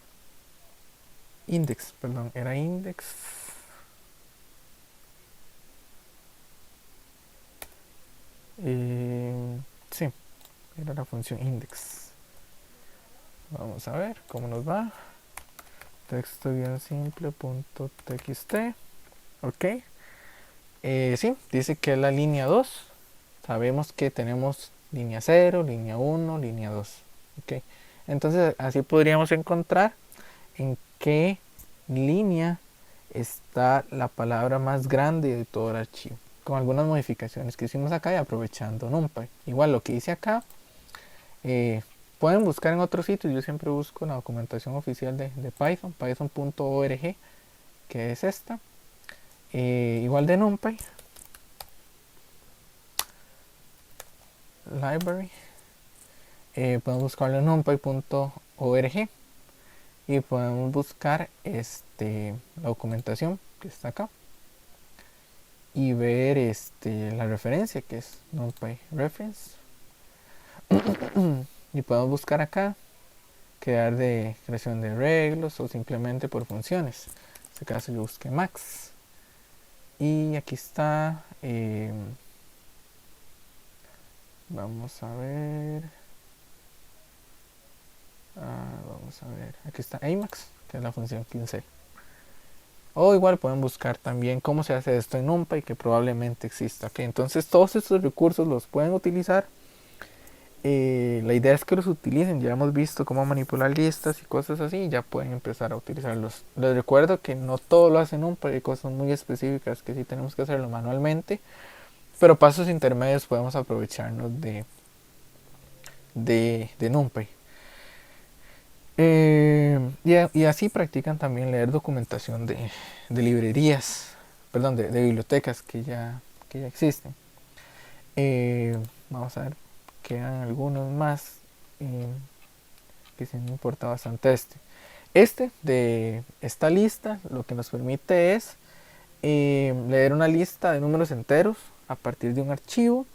Index, perdón, era index. Sí, era la función index. Vamos a ver cómo nos va. Texto-simple.txt. Ok. Sí, dice que es la línea 2. Sabemos que tenemos línea 0, línea 1, línea 2. Ok. Entonces así podríamos encontrar en qué línea está la palabra más grande de todo el archivo, con algunas modificaciones que hicimos acá y aprovechando NumPy. Igual lo que hice acá, pueden buscar en otros sitios. Yo siempre busco la documentación oficial de Python, python.org, que es esta. Igual de NumPy, library, podemos buscarlo en numpy.org y podemos buscar la documentación que está acá y ver la referencia, que es NumPy reference. Y podemos buscar acá, crear de creación de arreglos o simplemente por funciones. En este caso yo busqué max y aquí está. Vamos a ver. Vamos a ver, aquí está Emacs, que es la función 15. O igual pueden buscar también cómo se hace esto en NumPy, que probablemente exista. Okay, entonces todos estos recursos los pueden utilizar. La idea es que los utilicen. Ya hemos visto cómo manipular listas y cosas así, y ya pueden empezar a utilizarlos. Les recuerdo que no todo lo hace NumPy, hay cosas muy específicas que sí tenemos que hacerlo manualmente, pero pasos intermedios podemos aprovecharnos de NumPy. Y así practican también leer documentación de librerías, perdón, de bibliotecas que ya existen. Vamos a ver, quedan algunos más que sí me importa bastante de esta lista. Lo que nos permite es leer una lista de números enteros a partir de un archivo.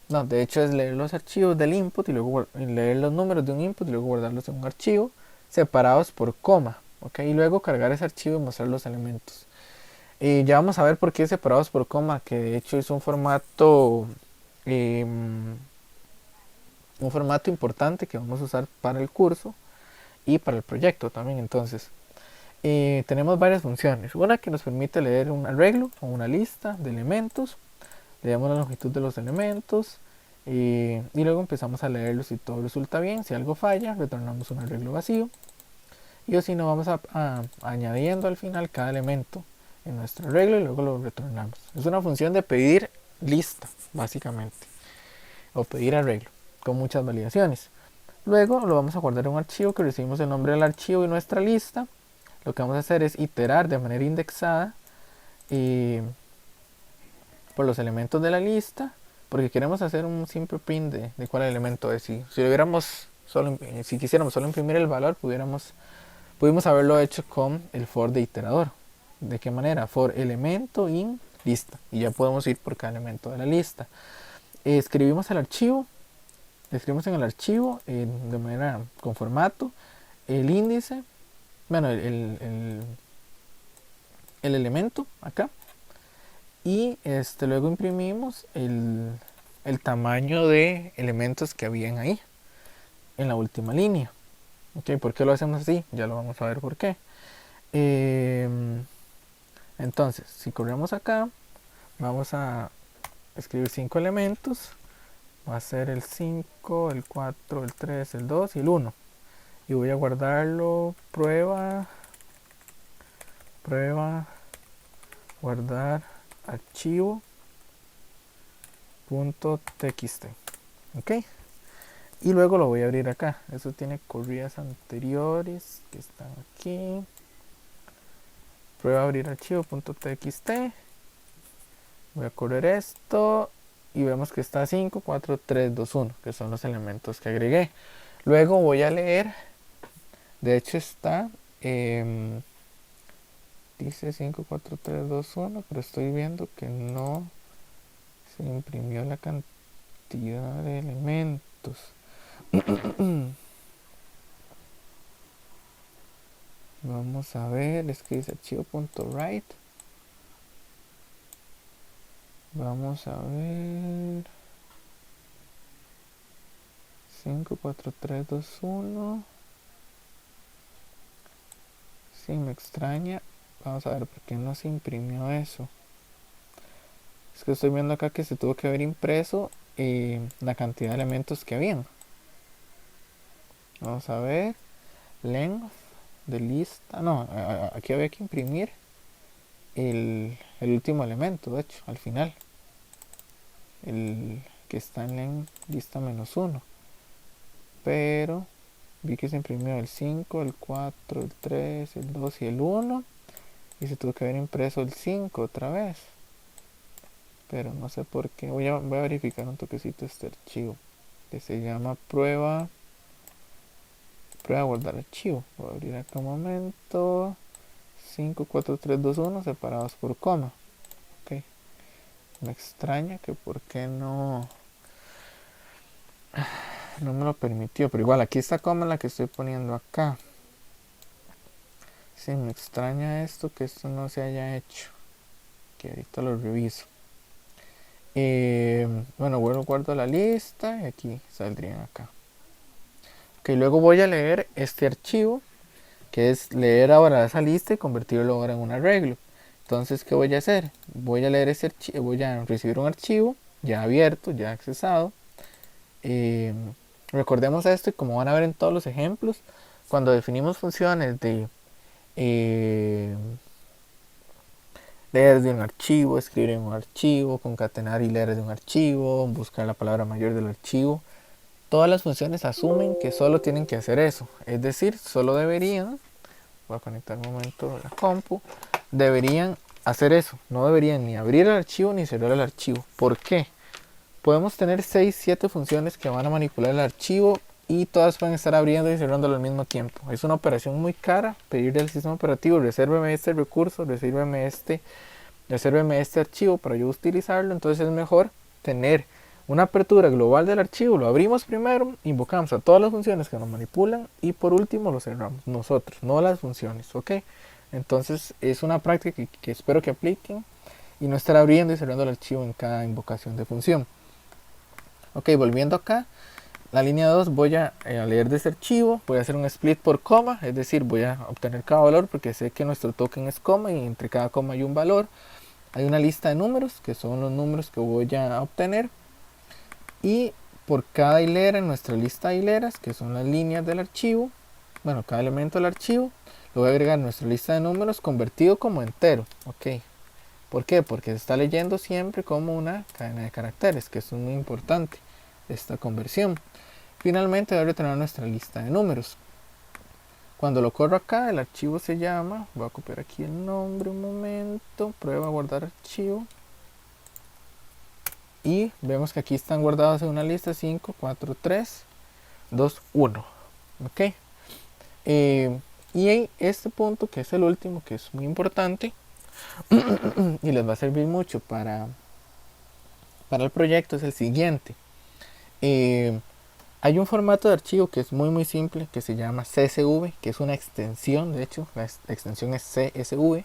No, de hecho es leer los archivos del input y luego leer los números de un input y luego guardarlos en un archivo separados por coma, ¿ok? Y luego cargar ese archivo y mostrar los elementos. Ya vamos a ver por qué separados por coma, que de hecho es un formato importante que vamos a usar para el curso y para el proyecto también. Entonces tenemos varias funciones. Una que nos permite leer un arreglo o una lista de elementos. Le damos la longitud de los elementos y luego empezamos a leerlos. Si todo resulta bien, si algo falla, retornamos un arreglo vacío, y o si no, vamos añadiendo al final cada elemento en nuestro arreglo y luego lo retornamos. Es una función de pedir lista, básicamente, o pedir arreglo, con muchas validaciones. Luego lo vamos a guardar en un archivo que recibimos el nombre del archivo y nuestra lista. Lo que vamos a hacer es iterar de manera indexada por los elementos de la lista, porque queremos hacer un simple print de cuál elemento es. Si quisiéramos solo imprimir el valor, pudimos haberlo hecho con el for de iterador. ¿De qué manera? For elemento in lista, y ya podemos ir por cada elemento de la lista. Escribimos en el archivo de manera con formato, el índice, bueno, el elemento acá, y luego imprimimos el tamaño de elementos que habían ahí en la última línea. Okay, ¿por qué lo hacemos así? Ya lo vamos a ver por qué. Entonces, si corremos acá, vamos a escribir 5 elementos. Va a ser el 5, el 4, el 3, el 2 y el 1. Y voy a guardarlo, prueba, guardar archivo .txt. Ok, y luego lo voy a abrir acá. Eso tiene corridas anteriores que están aquí. Prueba abrir archivo .txt. Voy a correr esto y vemos que está 5, 4, 3, 2, 1, que son los elementos que agregué. Luego voy a leer, de hecho está dice 5, 4, 3, 2, 1, pero estoy viendo que no se imprimió la cantidad de elementos. Vamos a ver, es que dice archivo.write. Vamos a ver. 5, 4, 3, 2, 1. Sí, me extraña. Vamos a ver por qué no se imprimió eso. Es que estoy viendo acá que se tuvo que haber impreso la cantidad de elementos que habían. Vamos a ver. Length de lista. No, aquí había que imprimir el último elemento, de hecho, al final. El que está en lista -1. Pero vi que se imprimió el 5, el 4, el 3, el 2 y el 1. Y se tuvo que haber impreso el 5 otra vez. Pero no sé por qué. Voy a verificar un toquecito este archivo. Que se llama prueba guardar archivo. Voy a abrir acá un momento. 5, 4, 3, 2, 1 separados por coma. Ok. Me extraña que por qué no me lo permitió. Pero igual aquí está coma la que estoy poniendo acá. Sí, me extraña esto, que esto no se haya hecho. Que ahorita lo reviso. Bueno, guardo la lista y aquí saldrían acá. Ok, luego voy a leer este archivo, que es leer ahora esa lista y convertirlo ahora en un arreglo. Entonces, ¿qué voy a hacer? Voy a leer ese archivo, voy a recibir un archivo ya abierto, ya accesado. Recordemos esto, y como van a ver en todos los ejemplos, cuando definimos funciones de leer de un archivo, escribir en un archivo, concatenar y leer de un archivo, buscar la palabra mayor del archivo, todas las funciones asumen que solo tienen que hacer eso. Es decir, solo deberían, voy a conectar un momento la compu, deberían hacer eso. No deberían ni abrir el archivo ni cerrar el archivo. ¿Por qué? Podemos tener 6, 7 funciones que van a manipular el archivo y todas pueden estar abriendo y cerrándolo al mismo tiempo. Es una operación muy cara pedirle al sistema operativo: resérveme este recurso, resérveme este archivo para yo utilizarlo. Entonces es mejor tener una apertura global del archivo. Lo abrimos primero, invocamos a todas las funciones que nos manipulan y por último lo cerramos nosotros, no las funciones, ¿ok? Entonces es una práctica que espero que apliquen y no estar abriendo y cerrando el archivo en cada invocación de función. Ok, volviendo acá, la línea 2 voy a leer de este archivo, voy a hacer un split por coma, es decir, voy a obtener cada valor porque sé que nuestro token es coma y entre cada coma hay un valor. Hay una lista de números, que son los números que voy a obtener, y por cada hilera en nuestra lista de hileras, que son las líneas del archivo, bueno, cada elemento del archivo, lo voy a agregar a nuestra lista de números convertido como entero, ok. ¿Por qué? Porque se está leyendo siempre como una cadena de caracteres, que eso es muy importante, esta conversión. Finalmente voy a retornar nuestra lista de números. Cuando lo corro acá, el archivo se llama, voy a copiar aquí el nombre un momento, prueba guardar archivo. Y vemos que aquí están guardados en una lista 5, 4, 3, 2, 1. Ok. Y en este punto, que es el último, que es muy importante, y les va a servir mucho para el proyecto, es el siguiente. Hay un formato de archivo que es muy simple, que se llama CSV, que es una extensión, de hecho la extensión es CSV,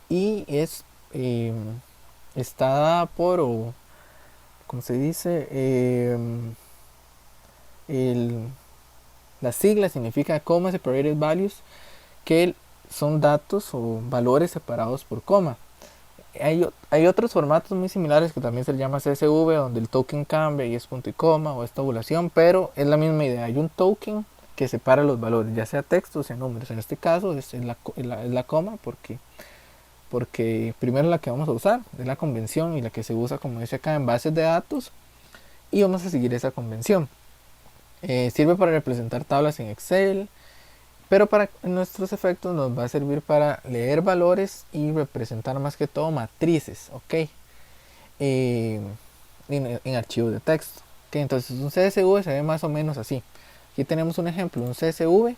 y está dada por, o como se dice, la sigla significa Comma Separated Values, que son datos o valores separados por coma. Hay otros formatos muy similares que también se le llama CSV, donde el token cambia y es punto y coma o es tabulación, pero es la misma idea. Hay un token que separa los valores, ya sea texto o sea números. En este caso es la coma porque primero la que vamos a usar es la convención y la que se usa, como dice acá, en bases de datos, y vamos a seguir esa convención. Sirve para representar tablas en Excel, pero para nuestros efectos nos va a servir para leer valores y representar más que todo matrices, ok, en archivos de texto. Okay, entonces un CSV se ve más o menos así. Aquí tenemos un ejemplo, un CSV,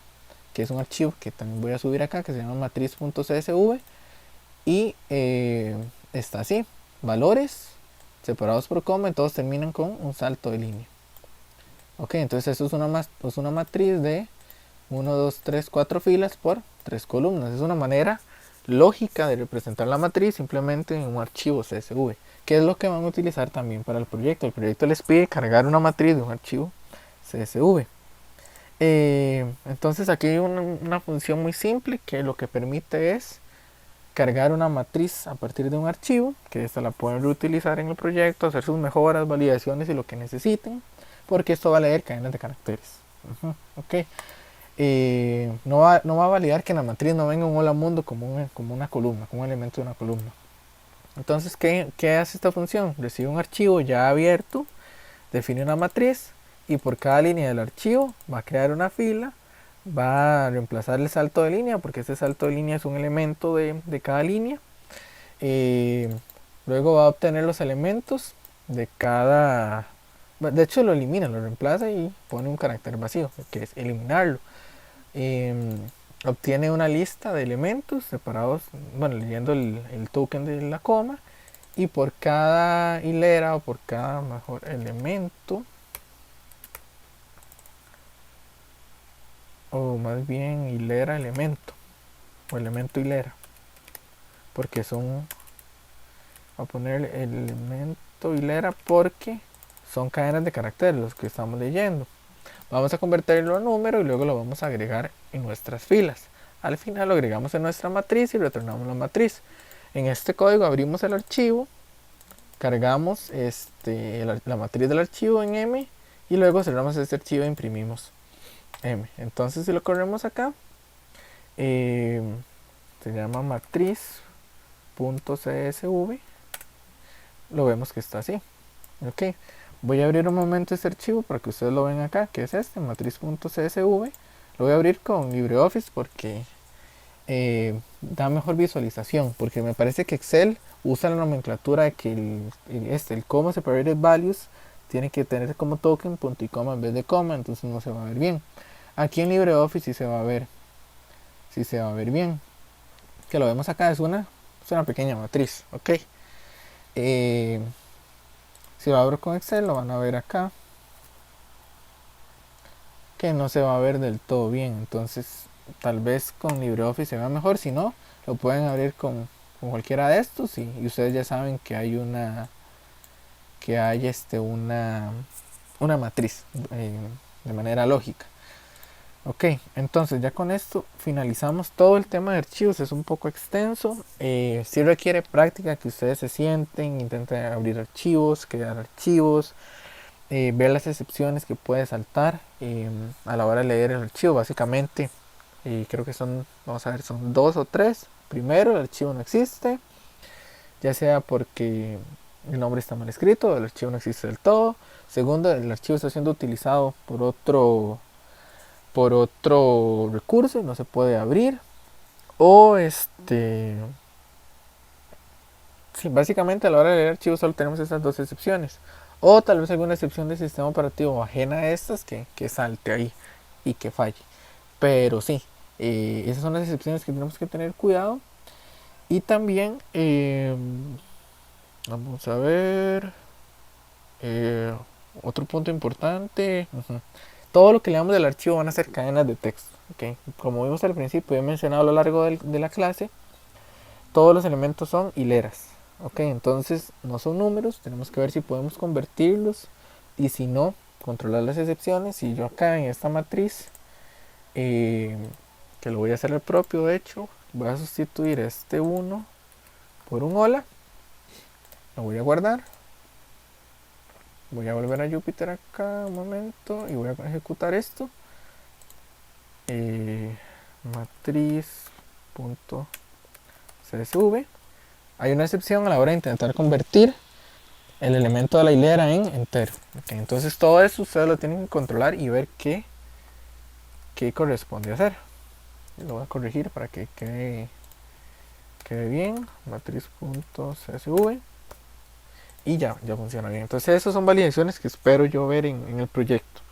que es un archivo que también voy a subir acá, que se llama matriz.csv, y está así: valores separados por coma y todos terminan con un salto de línea. Ok, entonces eso es una matriz de 1, 2, 3, 4 filas por 3 columnas. Es una manera lógica de representar la matriz simplemente en un archivo CSV, que es lo que van a utilizar también para el proyecto. El proyecto les pide cargar una matriz de un archivo CSV. Entonces aquí hay una función muy simple que lo que permite es cargar una matriz a partir de un archivo, que esta la pueden reutilizar en el proyecto, hacer sus mejoras, validaciones y lo que necesiten, porque esto va a leer cadenas de caracteres. Ok. No va a validar que en la matriz no venga un hola mundo como una columna, como un elemento de una columna. Entonces, ¿qué hace esta función? Recibe un archivo ya abierto, define una matriz y por cada línea del archivo va a crear una fila, va a reemplazar el salto de línea porque este salto de línea es un elemento de cada línea. Luego va a obtener los elementos de cada... De hecho lo elimina, lo reemplaza y pone un carácter vacío, que es eliminarlo. Obtiene una lista de elementos separados, bueno, leyendo el token de la coma, y por cada hilera o por cada mejor elemento, o más bien hilera elemento, o elemento hilera, porque son, a poner el elemento hilera porque son cadenas de caracteres los que estamos leyendo. Vamos a convertirlo a número y luego lo vamos a agregar en nuestras filas. Al final lo agregamos en nuestra matriz y retornamos la matriz. En este código abrimos el archivo, cargamos la matriz del archivo en M y luego cerramos este archivo e imprimimos M. Entonces si lo corremos acá, se llama matriz.csv, lo vemos que está así. Ok, voy a abrir un momento este archivo para que ustedes lo vean acá, que es este, matriz.csv. Lo voy a abrir con LibreOffice porque da mejor visualización, porque me parece que Excel usa la nomenclatura de que el comma separated values tiene que tener como token punto y coma en vez de coma, entonces no se va a ver bien. Aquí en LibreOffice sí se va a ver, bien. Que lo vemos acá, es una pequeña matriz, ok. Si lo abro con Excel lo van a ver acá que no se va a ver del todo bien, entonces tal vez con LibreOffice se vea mejor, si no lo pueden abrir con cualquiera de estos y ustedes ya saben que hay una matriz de manera lógica. Ok, entonces ya con esto finalizamos todo el tema de archivos. Es un poco extenso, sí requiere práctica, que ustedes se sienten, intenten abrir archivos, crear archivos, ver las excepciones que puede saltar a la hora de leer el archivo. Básicamente creo que son 2 o 3. Primero, el archivo no existe, ya sea porque el nombre está mal escrito, el archivo no existe del todo. Segundo, el archivo está siendo utilizado por otro recurso y no se puede abrir. O sí, básicamente a la hora de leer archivos solo tenemos estas dos excepciones. O tal vez alguna excepción del sistema operativo ajena a estas que salte ahí y que falle. Pero sí, esas son las excepciones que tenemos que tener cuidado. Y también, vamos a ver, otro punto importante. Todo lo que leamos del archivo van a ser cadenas de texto. ¿Okay? Como vimos al principio, he mencionado a lo largo de la clase, todos los elementos son hileras. Ok, entonces no son números, tenemos que ver si podemos convertirlos y si no, controlar las excepciones. Y yo acá en esta matriz, que lo voy a hacer el propio, de hecho, voy a sustituir este 1 por un hola, lo voy a guardar, voy a volver a Jupyter acá un momento y voy a ejecutar esto. Matriz.csv. Hay una excepción a la hora de intentar convertir el elemento de la hilera en entero. Okay, entonces todo eso ustedes lo tienen que controlar y ver qué corresponde hacer. Lo voy a corregir para que quede bien. Matriz.csv. Y ya funciona bien. Entonces esas son validaciones que espero yo ver en el proyecto.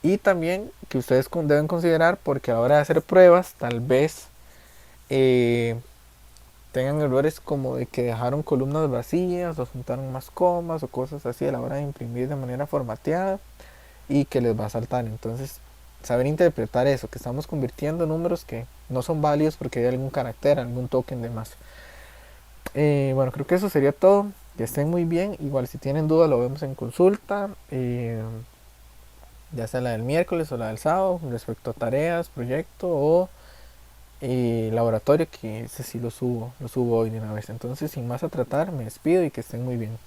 Y también que ustedes deben considerar, porque a la hora de hacer pruebas tal vez tengan errores como de que dejaron columnas vacías o juntaron más comas o cosas así a la hora de imprimir de manera formateada y que les va a saltar. Entonces saber interpretar eso, que estamos convirtiendo números que no son válidos porque hay algún carácter, algún token de más. Bueno, creo que eso sería todo. Que estén muy bien. Igual si tienen dudas lo vemos en consulta. ya sea la del miércoles o la del sábado, respecto a tareas, proyecto o laboratorio, que ese sí lo subo hoy de una vez. Entonces, sin más a tratar, me despido y que estén muy bien.